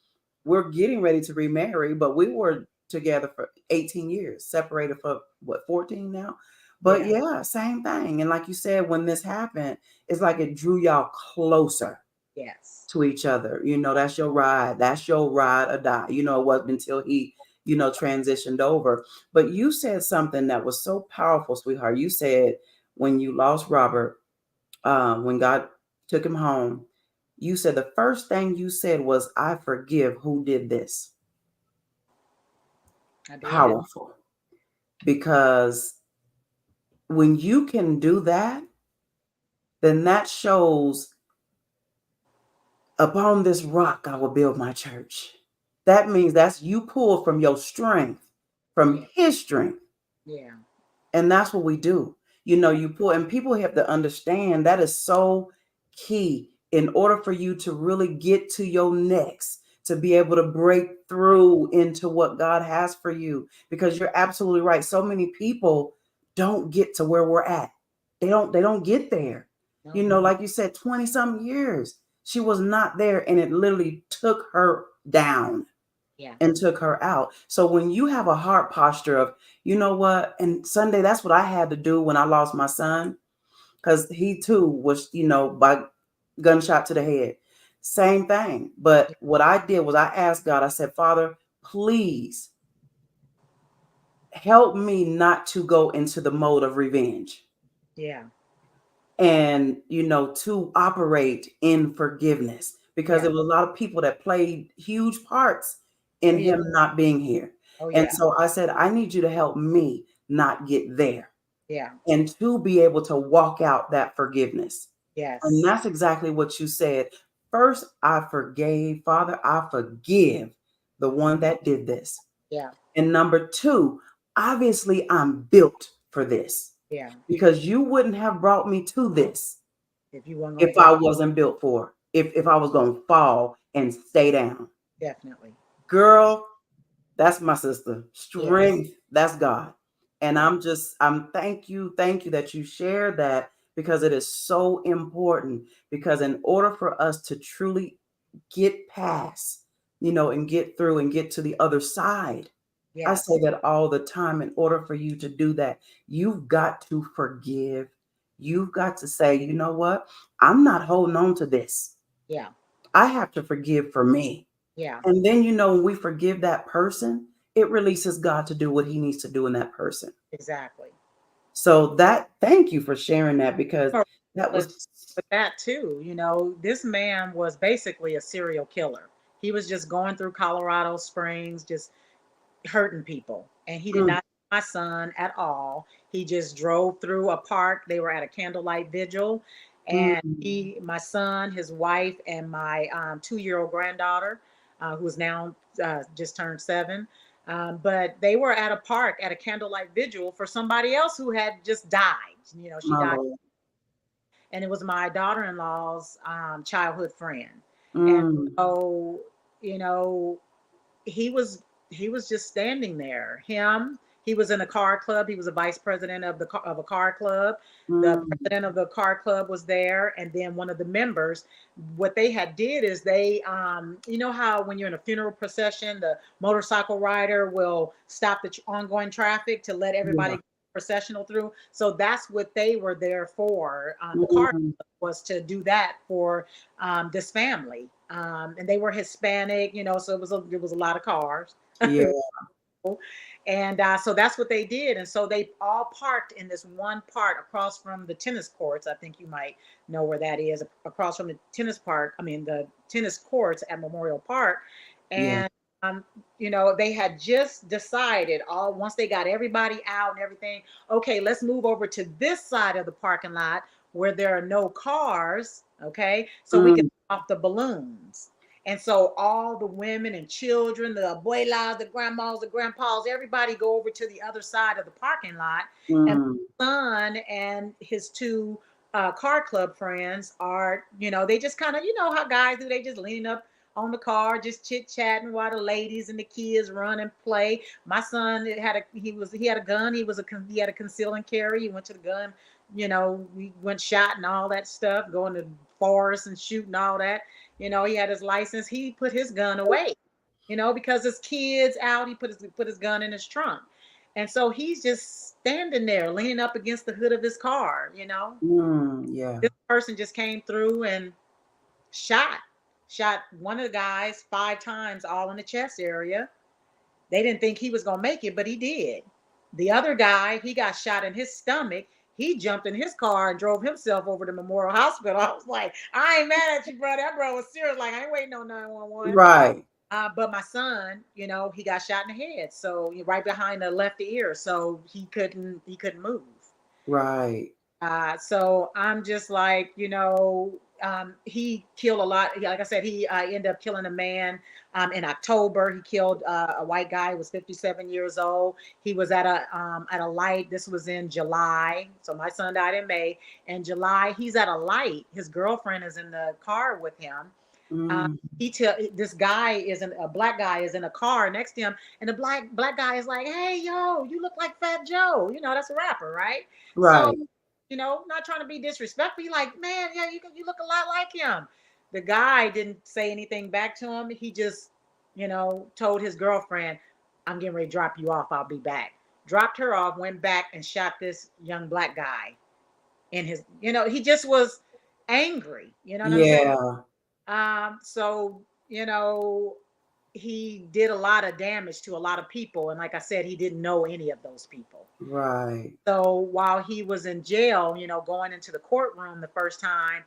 We're getting ready to remarry, but we were together for 18 years, separated for what, 14 now? But
Yeah.
yeah, same thing. And like you said, when this happened, it's like it drew y'all closer
Yes.
to each other. That's your ride. That's your ride or die. It wasn't until he, transitioned over. But you said something that was so powerful, sweetheart. You said when you lost Robert, when God took him home, you said the first thing you said was, I forgive who did this.
I did.
Powerful. Because when you can do that, then that shows, upon this rock I will build my church. That means that's you pull from your strength, from his strength.
Yeah.
And that's what we do. You pull, and people have to understand that is so key in order for you to really get to your next, to be able to break through into what God has for you. Because you're absolutely right. So many people don't get to where we're at. They don't get there.
No.
Like you said, 20 some years. She was not there, and it literally took her down
Yeah.
and took her out. So when you have a heart posture of, you know what, and Sunday, that's what I had to do when I lost my son, because he too was, by gunshot to the head. Same thing. But what I did was I asked God, I said, Father, please help me not to go into the mode of revenge,
Yeah.
and to operate in forgiveness, because
Yeah.
there was a lot of people that played huge parts
Oh
in
yeah.
him not being here.
Oh
And
yeah.
so I said, I need you to help me not get there,
Yeah.
and to be able to walk out that forgiveness. And
Yes.
that's exactly what you said. First, I forgave. Father, I forgive the one that did this.
Yeah.
And number two, obviously I'm built for this,
Yeah.
because you wouldn't have brought me to this
If you weren't gonna
if
get
I wasn't built for it, if I was going to fall and stay down.
definitely.
Girl, that's my sister.
Yes.
Strength, that's God. And
Yeah.
I'm thank you that you shared that, because it is so important. Because in order for us to truly get past, and get through and get to the other side. I
Yes.
say that all the time. In order for you to do that, you've got to forgive. You've got to say, you know what? I'm not holding on to this.
Yeah.
I have to forgive for me.
Yeah.
And then, when we forgive that person, it releases God to do what he needs to do in that person.
Exactly.
So thank you for sharing that, because that
But
was,
that too, this man was basically a serial killer. He was just going through Colorado Springs, just hurting people. And he did
mm,
not see my son at all. He just drove through a park. They were at a candlelight vigil. And
mm,
my son, his wife, and my 2-year-old granddaughter, who's now just turned 7. But they were at a park at a candlelight vigil for somebody else who had just died. She
my
died,
Lord.
and it was my daughter-in-law's childhood friend. And
Mm,
so, you know, he was he was just standing there. He was in a car club. He was a vice president of a car club. The
mm,
president of the car club was there, and then one of the members. What they had did is they, how when you're in a funeral procession, the motorcycle rider will stop the ongoing traffic to let
yeah.
everybody processional through. So that's what they were there for. The car
Mm,
was to do that for this family, and they were Hispanic, so it was a lot of cars,
yeah.
and so that's what they did, and so they all parked in this one part across from the tennis courts. I think you might know where that is, across from the the tennis courts at Memorial Park,
Yeah.
and they had just decided all once they got everybody out and everything. Okay, let's move over to this side of the parking lot where there are no cars. Okay, so we can
Mm,
off the balloons. And so all the women and children, the abuelas, the grandmas, the grandpas, everybody go over to the other side of the parking lot. And
mm,
my son and his 2 car club friends are, they just kind of, how guys do, they just leaning up on the car, just chit chatting while the ladies and the kids run and play. My son he had a gun. He had a conceal and carry. He went to the gun. We went shot and all that stuff, going to forest and shooting all that. He had his license. He put his gun away, because his kids out. He put his gun in his trunk, and so he's just standing there, leaning up against the hood of his car.
yeah.
This person just came through and shot one of the guys 5 times, all in the chest area. They didn't think he was gonna make it, but he did. The other guy, he got shot in his stomach. He jumped in his car and drove himself over to Memorial Hospital. I was like, I ain't mad at you, bro. That bro was serious. Like, I ain't waiting on 911.
Right.
But my son, he got shot in the head, so right behind the left ear, so he couldn't move.
Right.
So I'm just like, he killed a lot. Like I said, he ended up killing a man in October. He killed a white guy who was 57 years old. He was at a light. This was in July. So my son died in May. In July, he's at a light. His girlfriend is in the car with him.
Mm,
This guy a black guy is in a car next to him, and the black guy is like, "Hey, yo, you look like Fat Joe." That's a rapper, right? So,
right.
not trying to be disrespectful. He like, "Man, yeah, you look a lot like him." The guy didn't say anything back to him. He just, told his girlfriend, "I'm getting ready to drop you off. I'll be back." Dropped her off, went back and shot this young black guy in his. He just was angry. You know what I'm saying?
Yeah.
So, he did a lot of damage to a lot of people. And like I said, he didn't know any of those people.
Right.
So while he was in jail, going into the courtroom the first time,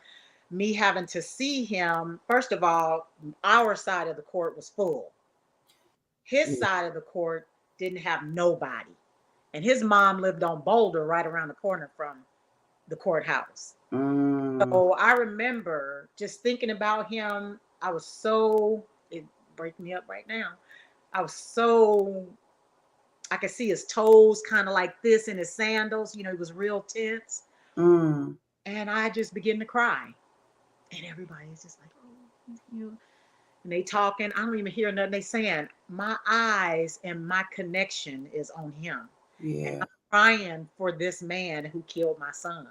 me having to see him, first of all, our side of the court was full. His
Yeah.
side of the court didn't have nobody. And his mom lived on Boulder, right around the corner from the courthouse.
Mm,
So I remember just thinking about him. It breaks me up right now. I was so, I could see his toes kind of like this in his sandals. He was real tense.
mm,
And I just began to cry. And everybody's just like, oh, and they talking. I don't even hear nothing they saying. My eyes and my connection is on him. And
yeah.
I'm crying for this man who killed my son.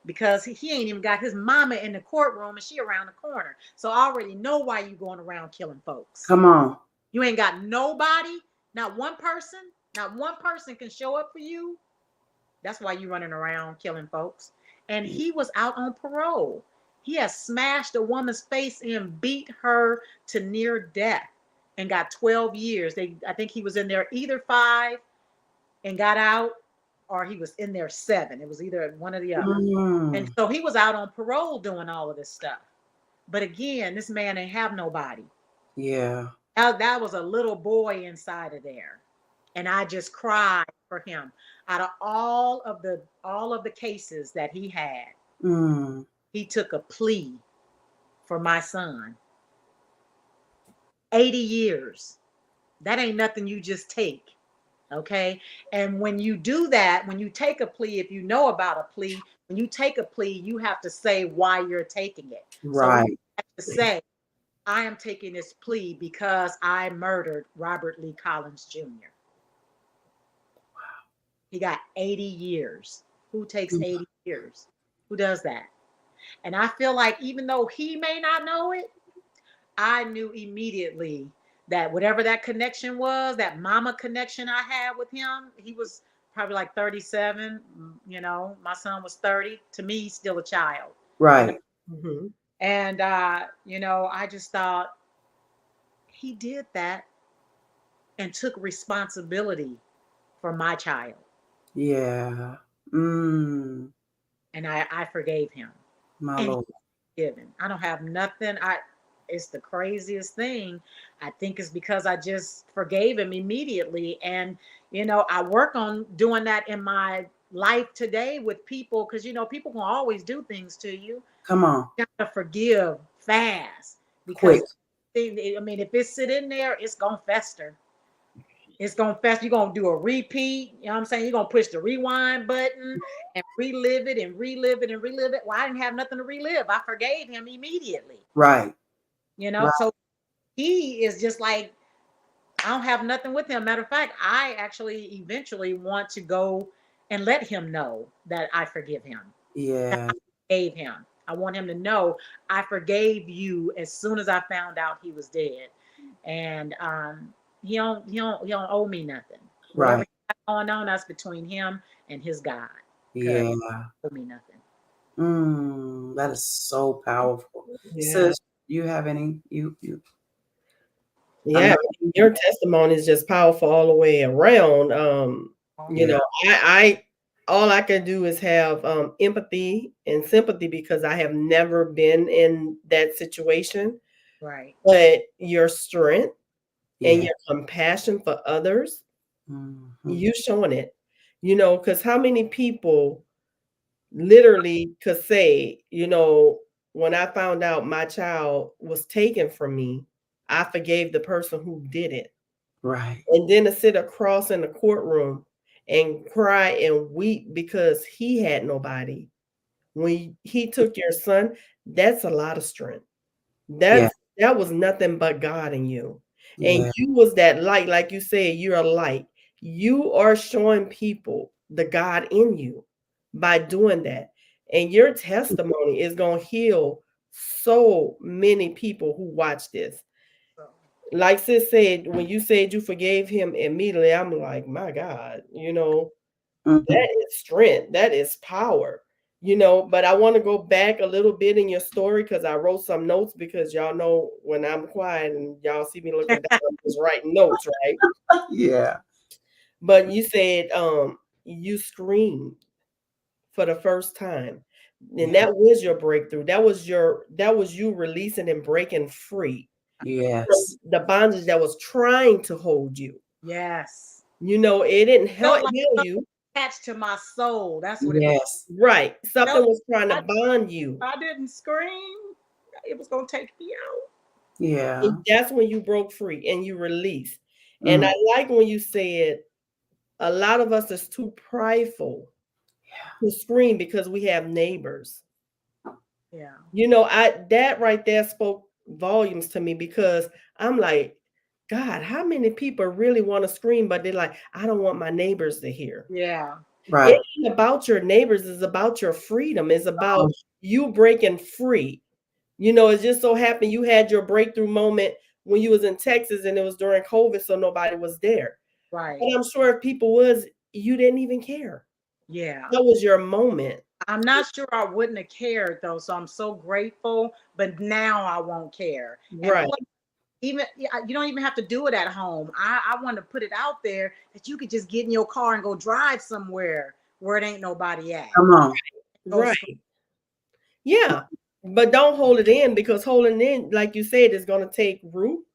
because he ain't even got his mama in the courtroom and she around the corner. So I already know why you going around killing folks.
Come on.
You ain't got nobody, not one person can show up for you. That's why you running around killing folks. And he was out on parole. He has smashed a woman's face and beat her to near death and got 12 years. I think he was in there either 5 and got out, or he was in there 7. It was either one or the other. And so he was out on parole doing all of this stuff. But again, this man didn't have nobody.
Yeah.
That was a little boy inside of there. And I just cried for him. Out of all of the cases that he had, he took a plea for my son. 80 years. That ain't nothing you just take. Okay. And when you do that, when you take a plea, if you know about a plea, when you take a plea, you have to say why you're taking it.
Right.
So you have to say, I am taking this plea because I murdered Robert Lee Collins Jr. Wow. He got 80 years. Who takes 80 years? Who does that? And I feel like even though he may not know it, I knew immediately that whatever that connection was, that mama connection I had with him, he was probably like 37. You know, my son was 30. To me, he's still a child.
Right.
Mm-hmm.
And, you know, I just thought he did that and took responsibility for my child.
Yeah.
And I forgave him.
My Lord.
I don't have nothing. It's the craziest thing. I think it's because I just forgave him immediately. And, you know, I work on doing that in my life today with people, because, you know, people can always do things to you.
Come on.
You gotta forgive fast,
Quick.
because I mean, if it's sit in there, it's gonna fester. It's gonna fester. You're gonna do a repeat. You know what I'm saying? You're gonna push the rewind button and relive it and relive it and relive it. Well, I didn't have nothing to relive. I forgave him immediately.
Right.
You know, right. So he is just like, I don't have nothing with him. Matter of fact, I actually eventually want to go and let him know that I forgive him.
Yeah.
I forgave him. I want him to know I forgave you as soon as I found out he was dead. And he don't owe me nothing.
Right.
Whatever going on, that's between him and his God.
Yeah.
He owe me nothing.
That is so powerful.
Yeah.
Sis, you have any you
Yeah, your testimony is just powerful all the way around. You know, I all I can do is have empathy and sympathy, because I have never been in that situation.
Right.
But your strength and your compassion for others, you showing it. You know, because how many people literally could say, you know, when I found out my child was taken from me, I forgave the person who did it.
Right.
And then to sit across in the courtroom and cry and weep because he had nobody. When he took your son, that's a lot of strength. That was nothing but God in you. And you was that light, like you said, you're a light. You are showing people the God in you by doing that. And your testimony is going to heal so many people who watch this. Like sis said, when you said you forgave him immediately, I'm like, my God, you know, that is strength. That is power, you know. But I want to go back a little bit in your story, because I wrote some notes, because y'all know when I'm quiet and y'all see me looking down, I'm just writing notes, right?
Yeah.
But you said you screamed for the first time. And that was your breakthrough. That was you releasing and breaking free.
Yes.
The bondage that was trying to hold you.
Yes.
You know, it didn't help you.
Attached to my soul. That's what it
was.
Right. Something was trying to bond you.
I didn't scream. It was going to take me out.
Yeah.
And that's when you broke free and you released. And I like when you said a lot of us is too prideful to scream because we have neighbors.
Yeah.
You know, that right there spoke volumes to me, because I'm like, God, how many people really want to scream, but they're like, I don't want my neighbors to hear.
Yeah.
Right.
It ain't about your neighbors, it's about your freedom. It's about
Oh,
you breaking free. You know, it just so happened you had your breakthrough moment when you was in Texas and it was during COVID, so nobody was there.
Right.
But I'm sure if people was, you didn't even care.
Yeah.
That was your moment.
I'm not sure I wouldn't have cared though. So I'm so grateful, but now I won't care. And
Right.
plus, even you don't even have to do it at home. I want to put it out there that you could just get in your car and go drive somewhere where it ain't nobody at.
come on.
Go
Right. Yeah. But don't hold it in, because holding it in, like you said, is going to take root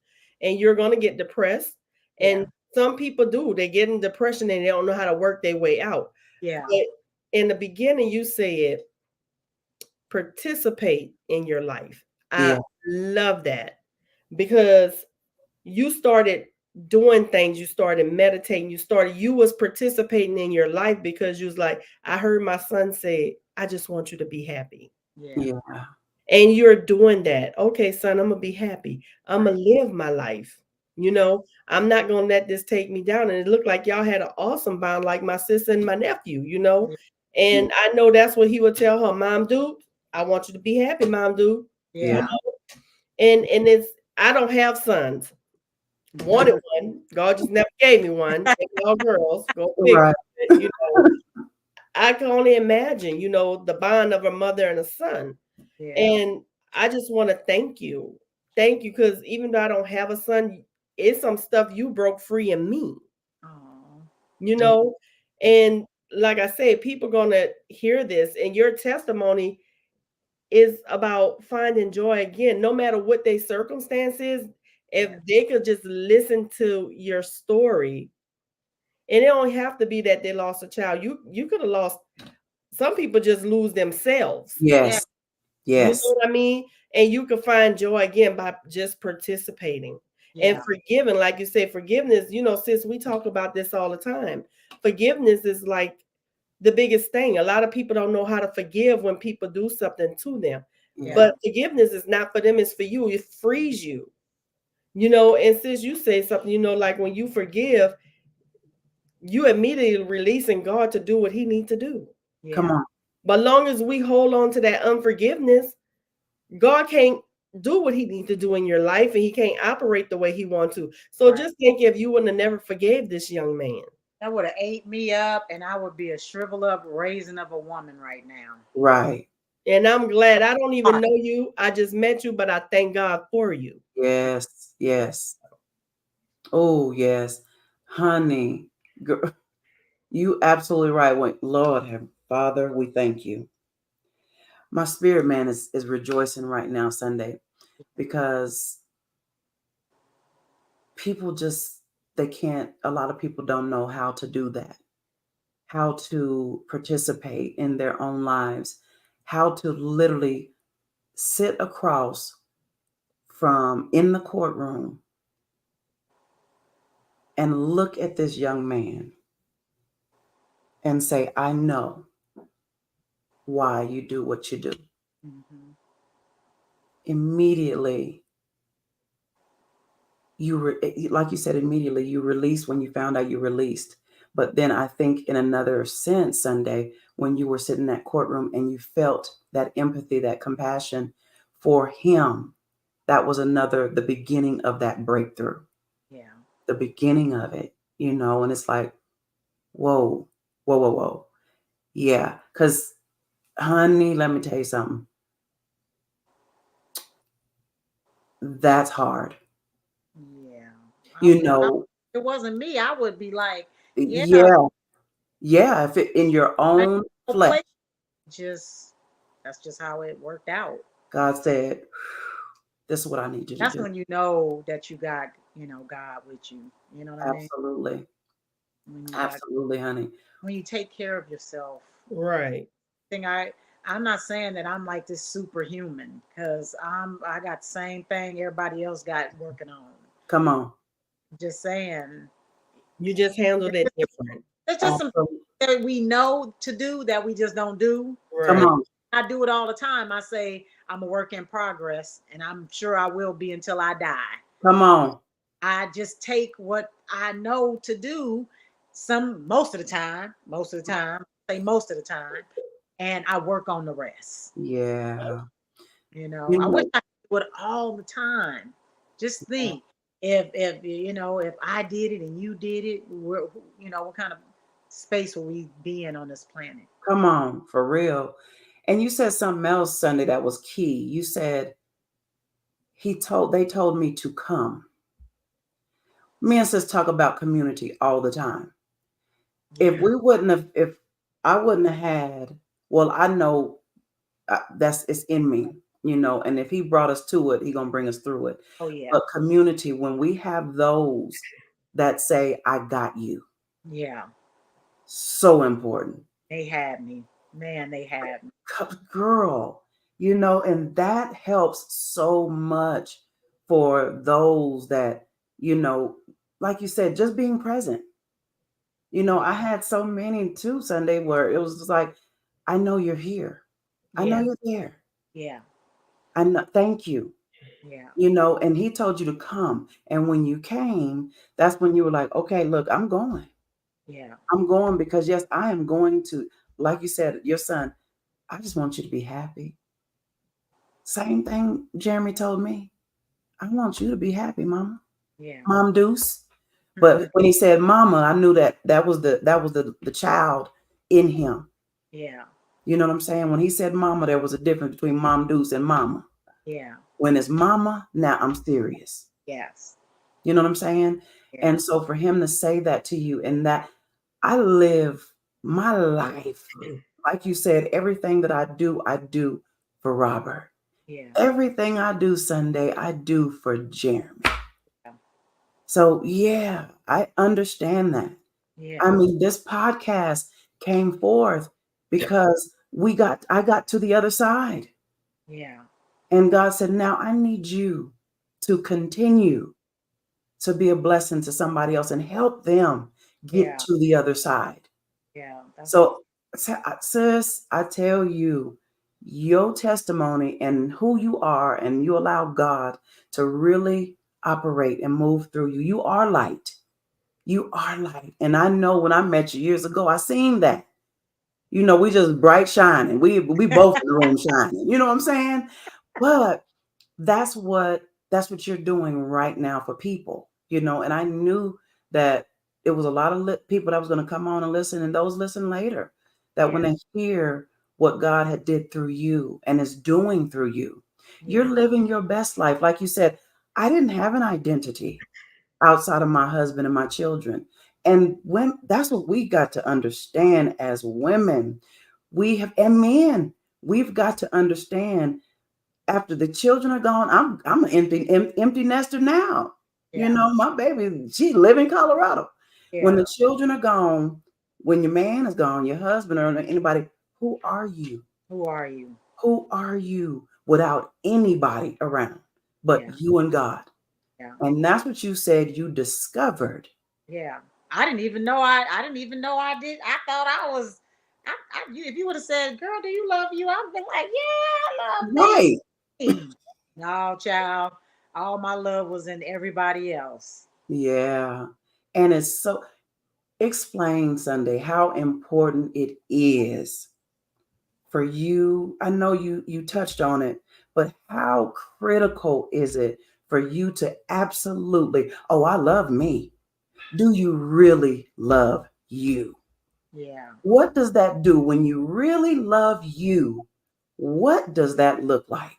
and you're going to get depressed.
Yeah.
And some people do. They get in depression and they don't know how to work their way out.
Yeah.
But in the beginning, you said participate in your life. I
Yeah.
love that, because you started doing things, you started meditating, you was participating in your life, because you was like, I heard my son say, I just want you to be happy.
Yeah.
Yeah.
And you're doing that. Okay, son, I'm gonna be happy. I'm
Right.
gonna live my life. You know, I'm not gonna let this take me down. And it looked like y'all had an awesome bond, like my sister and my nephew, you know.
Yeah.
And I know that's what he would tell her, Mom, dude, I want you to be happy, Mom, dude.
Yeah.
Yeah.
And it's, I don't have sons. Wanted one. God just never gave me one. And y'all girls, go figure
Right.
it, you know. I can only imagine, you know, the bond of a mother and a son.
Yeah.
And I just want to thank you. Thank you, because even though I don't have a son, it's some stuff you broke free in me,
Oh.
you know? And like I said, people gonna hear this, and your testimony is about finding joy again, no matter what their circumstance is. If
Yeah.
they could just listen to your story, and it don't have to be that they lost a child. You could have lost, some people just lose themselves.
Yeah.
Yes.
You know
Yes.
what I mean? And you can find joy again by just participating and
Yeah.
forgiving. Like you said, forgiveness, you know, sis, we talk about this all the time. Forgiveness is like the biggest thing. A lot of people don't know how to forgive when people do something to them.
Yeah.
But forgiveness is not for them, it's for you. It frees you. You know, and since you say something, you know, like when you forgive, you immediately releasing God to do what he needs to do.
Come
Yeah.
on.
But long as we hold on to that unforgiveness, God can't do what he needs to do in your life, and he can't operate the way he wants to. So
Right.
just think, if you wouldn't have never forgave this young man.
That would have ate me up, and I would be a shrivel up raisin of a woman right now.
Right.
And I'm glad, I don't even know you. I just met you, but I thank God for you.
Yes. Yes. Oh, yes. Honey, girl, you absolutely right. Wait, Lord have Father, we thank you. My spirit man is rejoicing right now, Sunday, because people just they can't, a lot of people don't know how to do that, how to participate in their own lives, how to literally sit across from in the courtroom and look at this young man and say, I know why you do what you do.
Mm-hmm.
Immediately, like you said, immediately you released when you found out you released. But then I think in another sense, Sunday, when you were sitting in that courtroom and you felt that empathy, that compassion for him, that was the beginning of that breakthrough,
Yeah.
the beginning of it, and it's like, whoa, whoa, whoa, whoa. Yeah. Because, honey, let me tell you something. That's hard.
Yeah.
You
If
know,
it wasn't me, I would be like, yeah,
yeah. Yeah. If it in your
I
own
no
flesh,
place. Just that's just how it worked out.
God said, this is what I need you to
That's
do.
when you know that you got, God with you. You know what I mean?
Absolutely.
When you got
Absolutely, honey.
when you take care of yourself.
Right.
Thing I'm not saying that I'm like this superhuman because I got the same thing everybody else got working on.
Come on.
Just saying.
You just handled it different.
There's just some
Absolutely.
that we know to do that we just don't do.
Come
Right.
on.
I do it all the time. I say I'm a work in progress, and I'm sure I will be until I die.
Come on.
I just take what I know to do most of the time, say most of the time, and I work on the rest.
Yeah.
I wish I could do it all the time. Just think, if if I did it and you did it, what kind of space will we be in on this planet?
Come on, for real. And you said something else Sunday that was key. You said they told me to come. Me and sis talk about community all the time.
Yeah.
If I wouldn't have had, well, I know it's in me, and if he brought us to it, he gonna bring us through it.
Oh yeah.
But community, when we have those that say, I got you.
Yeah.
So important.
They had me. Man, they had me.
Girl, and that helps so much for those that, like you said, just being present. I had so many too Sunday where it was just like, I know you're here. I know you're there.
Yeah.
I know, thank you.
Yeah.
And he told you to come. And when you came, that's when you were like, okay, look, I'm going.
Yeah.
I'm going because yes, I am going to, like you said, your son, I just want you to be happy. Same thing Jeremy told me. I want you to be happy, mama.
Yeah.
Mom Deuce. But when he said mama, I knew that was the child in him.
Yeah.
You know what I'm saying? When he said mama, there was a difference between Mom Deuce and mama.
Yeah.
When it's mama, now I'm serious.
Yes.
You know what I'm saying?
Yeah.
And so for him to say that to you, and that I live my life, like you said, everything that I do for Robert.
Yeah.
Everything I do Sunday, I do for Jeremy.
Yeah.
So yeah, I understand that.
Yeah.
I mean, this podcast came forth because I got to the other side.
Yeah.
And God said, now I need you to continue to be a blessing to somebody else and help them get to the other side.
Yeah.
So, sis, I tell you, your testimony and who you are, and you allow God to really operate and move through you. You are light. You are light. And I know when I met you years ago, I seen that. We just bright shining. We both in the room shining. You know what I'm saying? But that's what you're doing right now for people, and I knew that it was a lot of people that was going to come on and listen, and those listen later, that when they hear what God had did through you and is doing through you, you're living your best life. Like you said, I didn't have an identity outside of my husband and my children. And that's what we got to understand as women, and men, we've got to understand. After the children are gone, I'm an empty nester now. My baby, she live in Colorado.
Yeah.
When the children are gone, when your man is gone, your husband or anybody, who are you?
Who are you?
Who are you without anybody around but you and God?
Yeah.
And that's what you said you discovered.
Yeah. I didn't even know I did. I thought I was if you would have said, "Girl, do you love you?" I'd been like, "Yeah, I love
Right.
me." No, child. All my love was in everybody else.
Yeah. And it's so, explain, Sunday, how important it is for you. I know you touched on it, but how critical is it for you to absolutely, oh, I love me. Do you really love you?
Yeah.
What does that do when you really love you? What does that look like?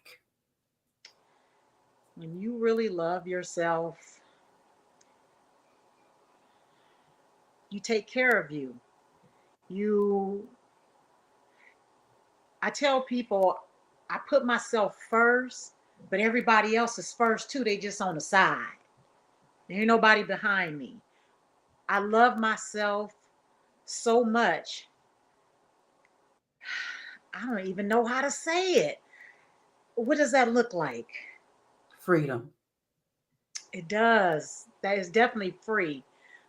When you really love yourself, you take care of you. I tell people I put myself first, but everybody else is first too. They just on the side. There ain't nobody behind me. I love myself so much. I don't even know how to say it. What does that look like?
Freedom.
It does. That is definitely free,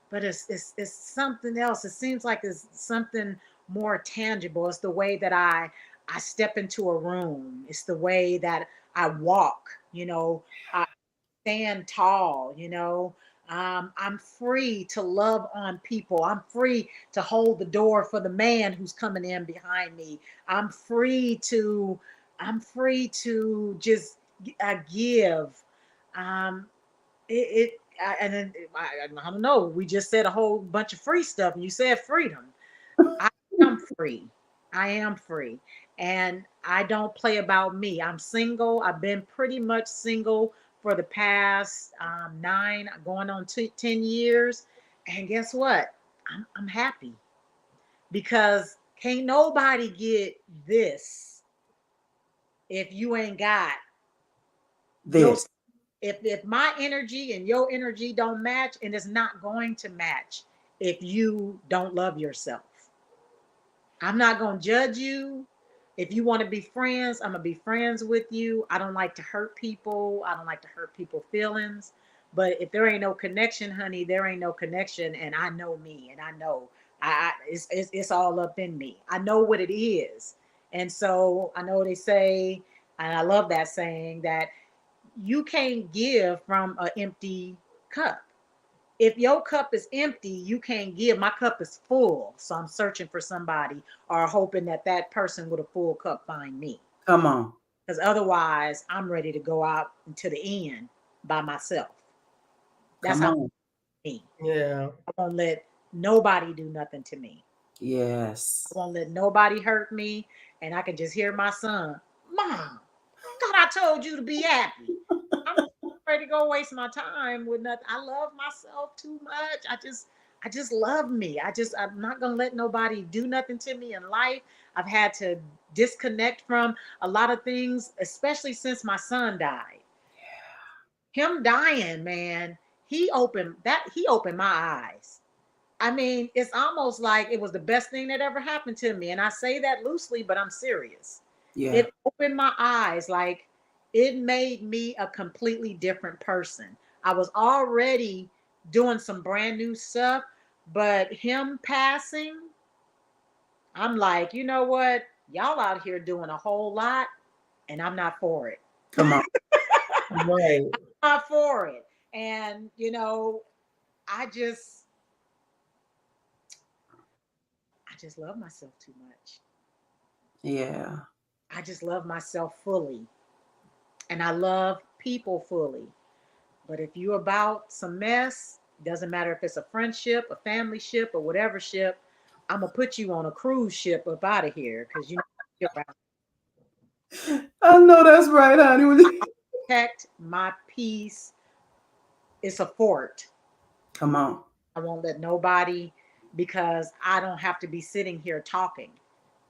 but it's something else. It seems like it's something more tangible. It's the way that I step into a room. It's the way that I walk. I stand tall. I'm free to love on people. I'm free to hold the door for the man who's coming in behind me. I'm free to, just give. Um, and then I don't know. We just said a whole bunch of free stuff, and you said freedom. I am free. I am free. And I don't play about me. I'm single. I've been pretty much single for the past 9, going on 10 years. And guess what? I'm happy because can't nobody get this if you ain't got your,
This.
if my energy and your energy don't match, and it's not going to match if you don't love yourself. I'm not going to judge you. If you want to be friends, I'm going to be friends with you. I don't like to hurt people. I don't like to hurt people's feelings. But if there ain't no connection, honey, there ain't no connection. And I know me, and I know it's all up in me. I know what it is. And so I know they say, and I love that saying, that you can't give from an empty cup. If your cup is empty, you can't give. My cup is full, so I'm searching for somebody or hoping that that person with a full cup find me.
Come on.
Because otherwise, I'm ready to go out to the end by myself. That's
Come
how
on.
me.
Yeah.
I won't let nobody do nothing to me.
Yes.
I won't let nobody hurt me, and I can just hear my son, Mom, thought I told you to be happy. I'm ready to go waste my time with nothing. I love myself too much. I just love me. I'm not gonna let nobody do nothing to me in life. I've had to disconnect from a lot of things, especially since my son died. Him dying, man, he opened my eyes. I mean, it's almost like it was the best thing that ever happened to me. And I say that loosely, but I'm serious.
Yeah.
It opened my eyes. Like, it made me a completely different person. I was already doing some brand new stuff, but him passing, I'm like, you know what? Y'all out here doing a whole lot, and I'm not for it.
Come on.
Right.
I'm not for it. And, I just love myself too much.
Yeah.
I just love myself fully. And I love people fully. But if you about some mess, doesn't matter if it's a friendship, a family ship, or whatever ship, I'm gonna put you on a cruise ship up out of here because you're
I know that's right, honey.
protect my peace. It's a fort.
Come on.
I won't let nobody, because I don't have to be sitting here talking.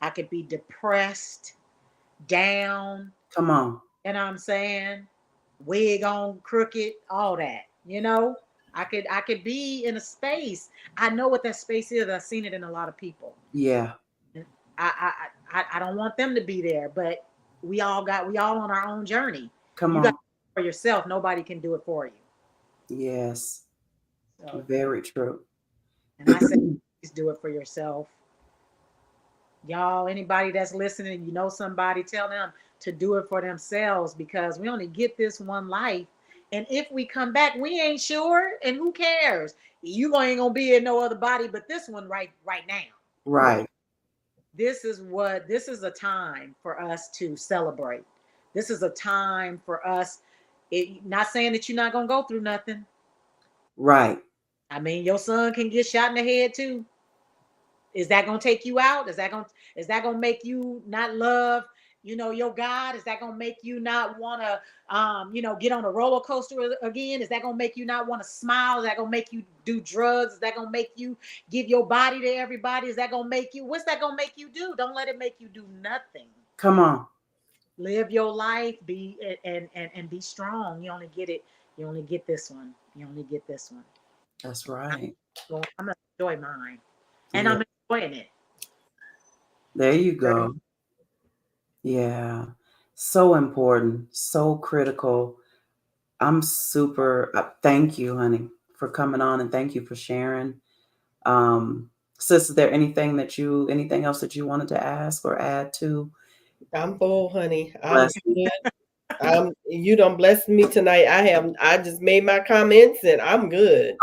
I could be depressed, down,
Come on.
you know what I'm saying? Wig on crooked, all that. I could be in a space. I know what that space is. I've seen it in a lot of people.
Yeah.
I don't want them to be there, but we all on our own journey.
Come
You
on.
got to do it for yourself. Nobody can do it for you.
Yes.
So,
Very true.
and I say, please do it for yourself. Y'all, anybody that's listening, somebody, tell them to do it for themselves, because we only get this one life. And if we come back, we ain't sure, and who cares? You ain't gonna be in no other body but this one right now.
Right.
This is a time for us to celebrate. This is a time for us. Not saying that you're not gonna go through nothing.
Right.
I mean, your son can get shot in the head too. Is that gonna take you out? Is that gonna make you not love, your God? Is that gonna make you not want to, get on a roller coaster again? Is that gonna make you not want to smile? Is that gonna make you do drugs? Is that gonna make you give your body to everybody? Is that gonna make you? What's that gonna make you do? Don't let it make you do nothing.
Come on.
Live your life, be and be strong. You only get it. You only get this one. You only get this one.
That's right.
I'm gonna enjoy mine, and
Yeah.
I'm enjoying it.
There you go. Yeah. So important. So critical. I'm super thank you, honey, for coming on, and thank you for sharing. Sis, is there anything else that you wanted to ask or add to?
I'm full, honey. I'm
Bless.
good. You done blessed me tonight. I just made my comments and I'm good.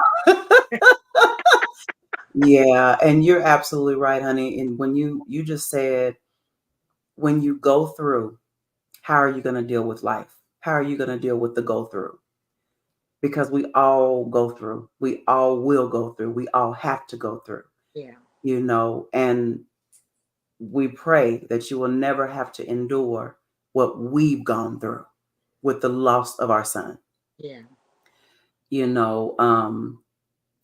Yeah, and you're absolutely right, honey. And when you just said, when you go through, how are you going to deal with life? How are you going to deal with the go through? Because we all go through. We all will go through. We all have to go through.
Yeah.
And we pray that you will never have to endure what we've gone through with the loss of our son.
Yeah.
You know,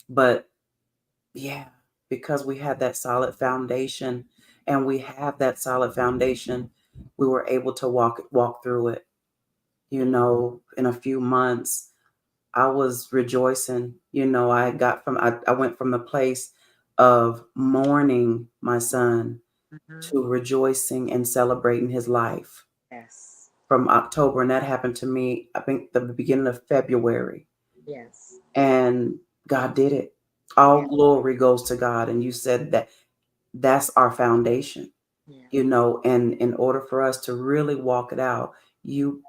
but yeah, because we had that solid foundation and we have that solid foundation, we were able to walk through it. In a few months, I was rejoicing. I went from the place of mourning my son to rejoicing and celebrating his life
Yes.
from October. And that happened to me, I think, the beginning of February.
Yes.
And God did it. All
Yeah.
glory goes to God. And you said that that's our foundation,
Yeah.
and in order for us to really walk it out, you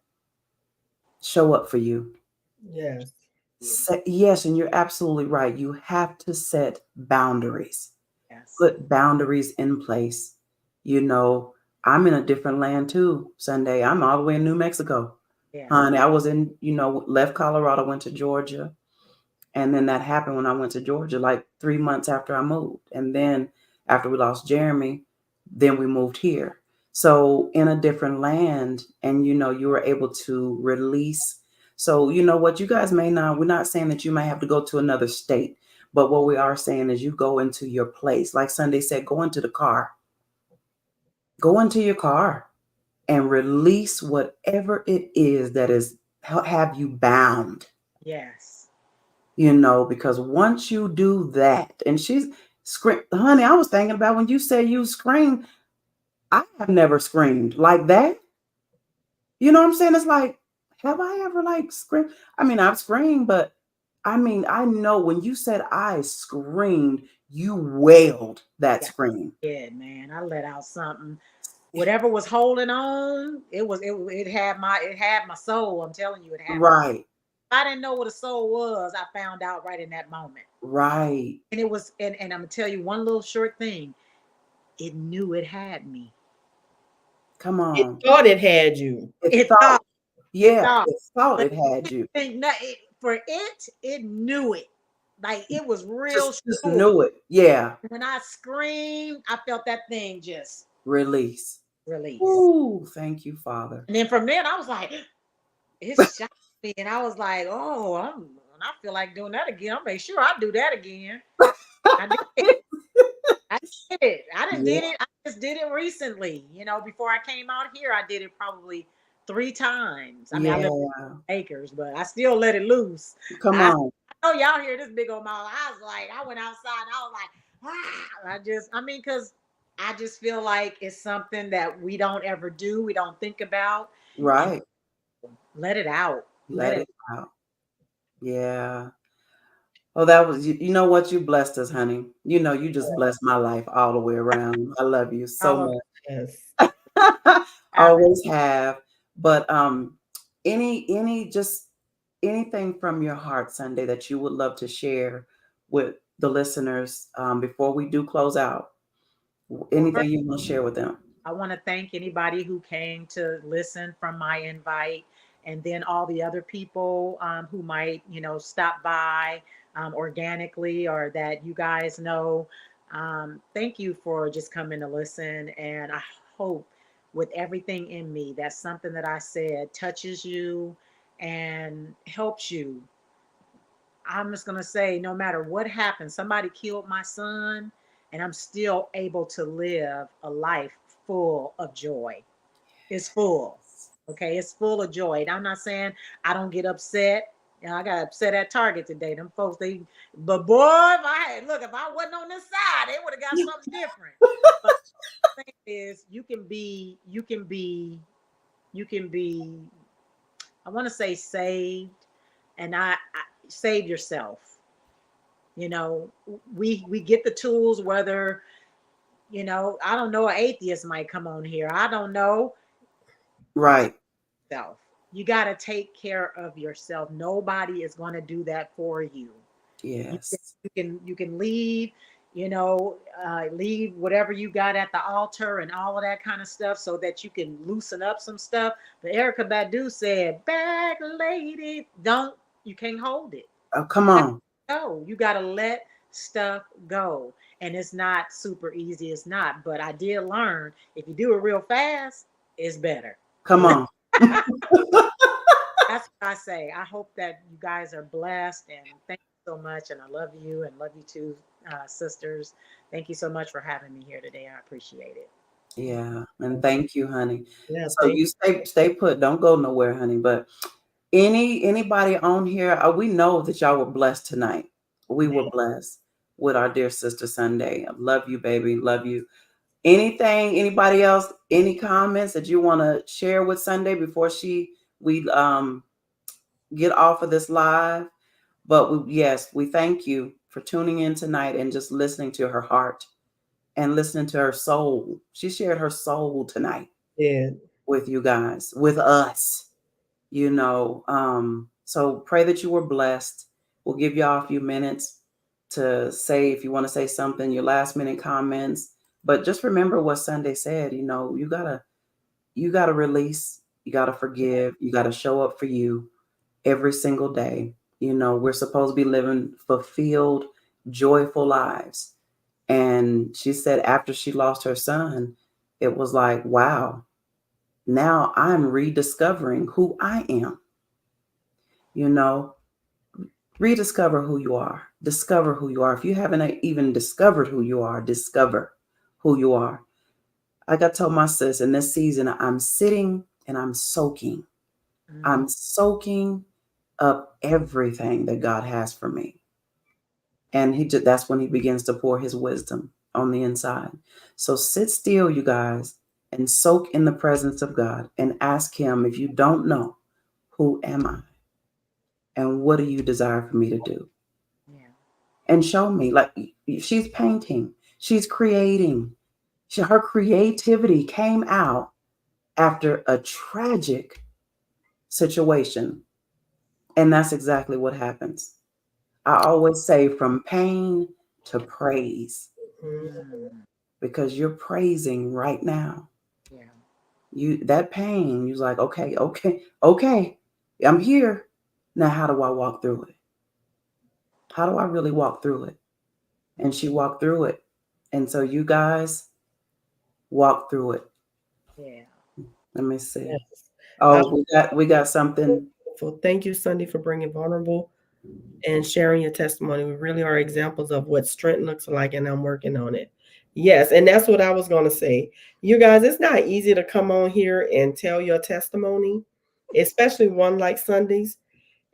show up for you.
Yes.
Yes, and you're absolutely right. You have to set boundaries,
Yes.
put boundaries in place. You know, I'm in a different land too, Sunday. I'm all the way in New Mexico.
Yeah.
Honey, I was left Colorado, went to Georgia. And then that happened when I went to Georgia, like 3 months after I moved. And then after we lost Jeremy, then we moved here. So in a different land, and you were able to release. So what you guys may not, we're not saying that you may have to go to another state, but what we are saying is you go into your place. Like Sunday said, go into the car. Go into your car and release whatever it is that is have you bound.
Yes.
Because once you do that, and she's scream, honey, I was thinking about when you say you scream. I have never screamed like that. You know what I'm saying? It's like, have I ever like screamed? I mean, I've screamed, but I mean, I know when you said I screamed, you wailed that
Yeah.
scream.
Yeah, man. I let out something. Whatever was holding on, it had my soul. I'm telling you, it had my.
Right,
I didn't know what a soul was. I found out right in that moment.
right.
And it was, and I'm gonna tell you one little short thing. It knew it had me.
Come
It
on.
thought it had you.
It
It
thought,
thought, it
yeah,
thought.
it thought
But
it had you.
for it knew it. Like it was real
Just
sure.
knew it. Yeah.
When I screamed, I felt that thing just
Release.
release.
Ooh, thank you, Father.
And then from then I was like, it shocked me. And I was like, oh, I feel like doing that again. I'll make sure I do that again. I did. I did it. I didn't
Yeah.
did it. I just did it recently. Before I came out here, I did it probably 3 times. I mean, I live
Yeah.
in acres, but I still let it loose.
Come
I,
on.
I know y'all hear this big old mouth. I was like, I went outside. And I was like, because I just feel like it's something that we don't ever do. We don't think about, and
Right.
let it out. Let
Let
it.
it out. Yeah. Oh, that was, you know what? You blessed us, honey. You just blessed my life all the way around. I love you so
All of
Yes.
much.
I re-
Always have. But just anything from your heart, Sunday, that you would love to share with the listeners before we do close out.
well,
Anything you want to share with them?
I want to thank anybody who came to listen from my invite, and then all the other people who might, stop by organically or that you guys know. Thank you for just coming to listen. And I hope with everything in me that something that I said touches you and helps you. I'm just going to say, no matter what happens, somebody killed my son, and I'm still able to live a life full of joy. It's full. Okay. It's full of joy. And I'm not saying I don't get upset. I got upset at Target today. Them folks, but boy, if I wasn't on this side, they would have got something different. But the thing is, you can be, I want to say saved, and I save yourself. You know, we get the tools, whether, I don't know, an atheist might come on here. I don't know.
Right.
Self. you got to take care of yourself. Nobody is going to do that for you.
Yes.
You can leave, leave whatever you got at the altar and all of that kind of stuff so that you can loosen up some stuff. But Erica Badu said, "Bag lady, you can't hold it.
Oh, come on.
Go. You got to let stuff go." And it's not super easy. It's not. But I did learn if you do it real fast, it's better.
Come on.
That's what I say. I hope that you guys are blessed, and thank you so much. And I love you and love you too, sisters. Thank you so much for having me here today. I appreciate it.
Yeah. And thank you, honey.
Yeah,
So you stay put. Don't go nowhere, honey. But anybody on here, we know that y'all were blessed tonight. We were blessed with our dear sister Sunday. I love you, baby. Love you. Anybody else, any comments that you want to share with Sunday before we get off of this live? But we thank you for tuning in tonight and just listening to her heart and listening to her soul. She shared her soul tonight with you guys, with us, So pray that you were blessed. We'll give y'all a few minutes to say, if you want to say something, your last minute comments. But just remember what Sunday said. You gotta release, you gotta forgive, you gotta show up for you every single day. We're supposed to be living fulfilled, joyful lives. And she said after she lost her son, it was like, wow, now I'm rediscovering who I am. Rediscover who you are. Discover who you are. If you haven't even discovered who you are, discover who you are. Like I told my sis, in this season, I'm sitting and I'm soaking. I'm soaking up everything that God has for me. And that's when he begins to pour his wisdom on the inside. So sit still, you guys, and soak in the presence of God and ask him, if you don't know, who am I? And what do you desire for me to do?
Yeah.
And show me. Like, she's painting, she's creating. Her creativity came out after a tragic situation. And that's exactly what happens. I always say, from pain to praise, because you're praising right now.
Yeah.
That pain, you're like, okay, I'm here. Now, how do I walk through it? How do I really walk through it? And she walked through it. And so you guys walk through it.
Yeah.
Let me see.
Yes.
Oh, we got something.
Well, thank you, Sunday, for bringing vulnerable and sharing your testimony. We really are examples of what strength looks like, and I'm working on it. Yes, and that's what I was going to say. You guys, it's not easy to come on here and tell your testimony, especially one like Sunday's.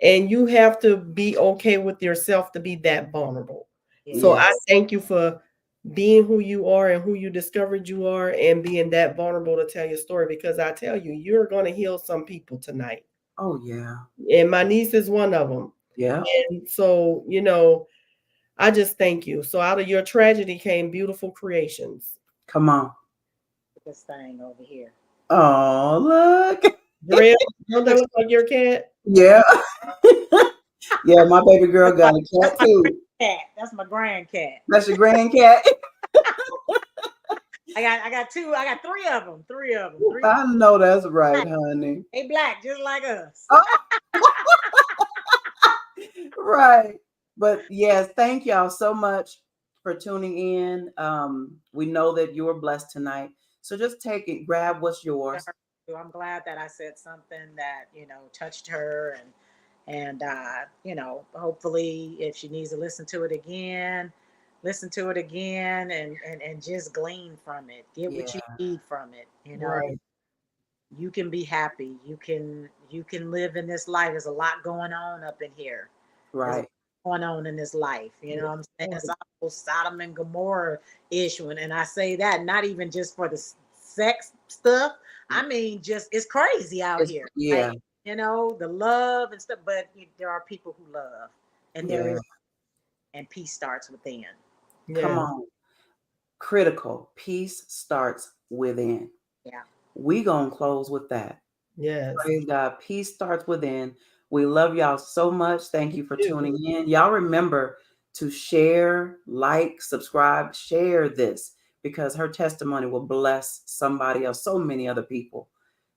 And you have to be okay with yourself to be that vulnerable.
Yeah.
So I thank you for being who you are and who you discovered you are, and being that vulnerable to tell your story, because I tell you, you're going to heal some people tonight.
Oh, yeah.
And my niece is one of them.
Yeah.
And so, I just thank you. So out of your tragedy came beautiful creations.
Come on.
This thing over here.
Oh, look.
Don't that look like your cat?
Yeah. Yeah, my baby girl got a cat too.
That's my grand cat.
That's your grand cat.
I got two. I got three of them. Three of them.
I know that's right, honey.
They black, just like us.
Right. But yes, thank y'all so much for tuning in. We know that you were blessed tonight. So just take it, grab what's yours.
I'm glad that I said something that, touched her, and hopefully if she needs to listen to it again and just glean from it. Get what you need from it.
Right.
You can be happy. You can live in this life. There's a lot going on up in here.
Right.
Going on in this life. You know what I'm saying? It's all Sodom and Gomorrah-ish. And I say that not even just for the sex stuff. I mean, just it's crazy out here.
Yeah.
Like, the love and stuff, but there are people who love, and there is, and peace starts within.
Yeah.
Come on. Critical. Peace starts within.
Yeah.
We gonna close with that.
Yes.
Praise God. Peace starts within. We love y'all so much. Thank you for tuning in. Y'all remember to share, like, subscribe, share this, because her testimony will bless somebody else, so many other people.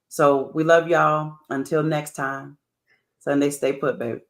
So we love y'all. Until next time. Sunday, stay put, baby.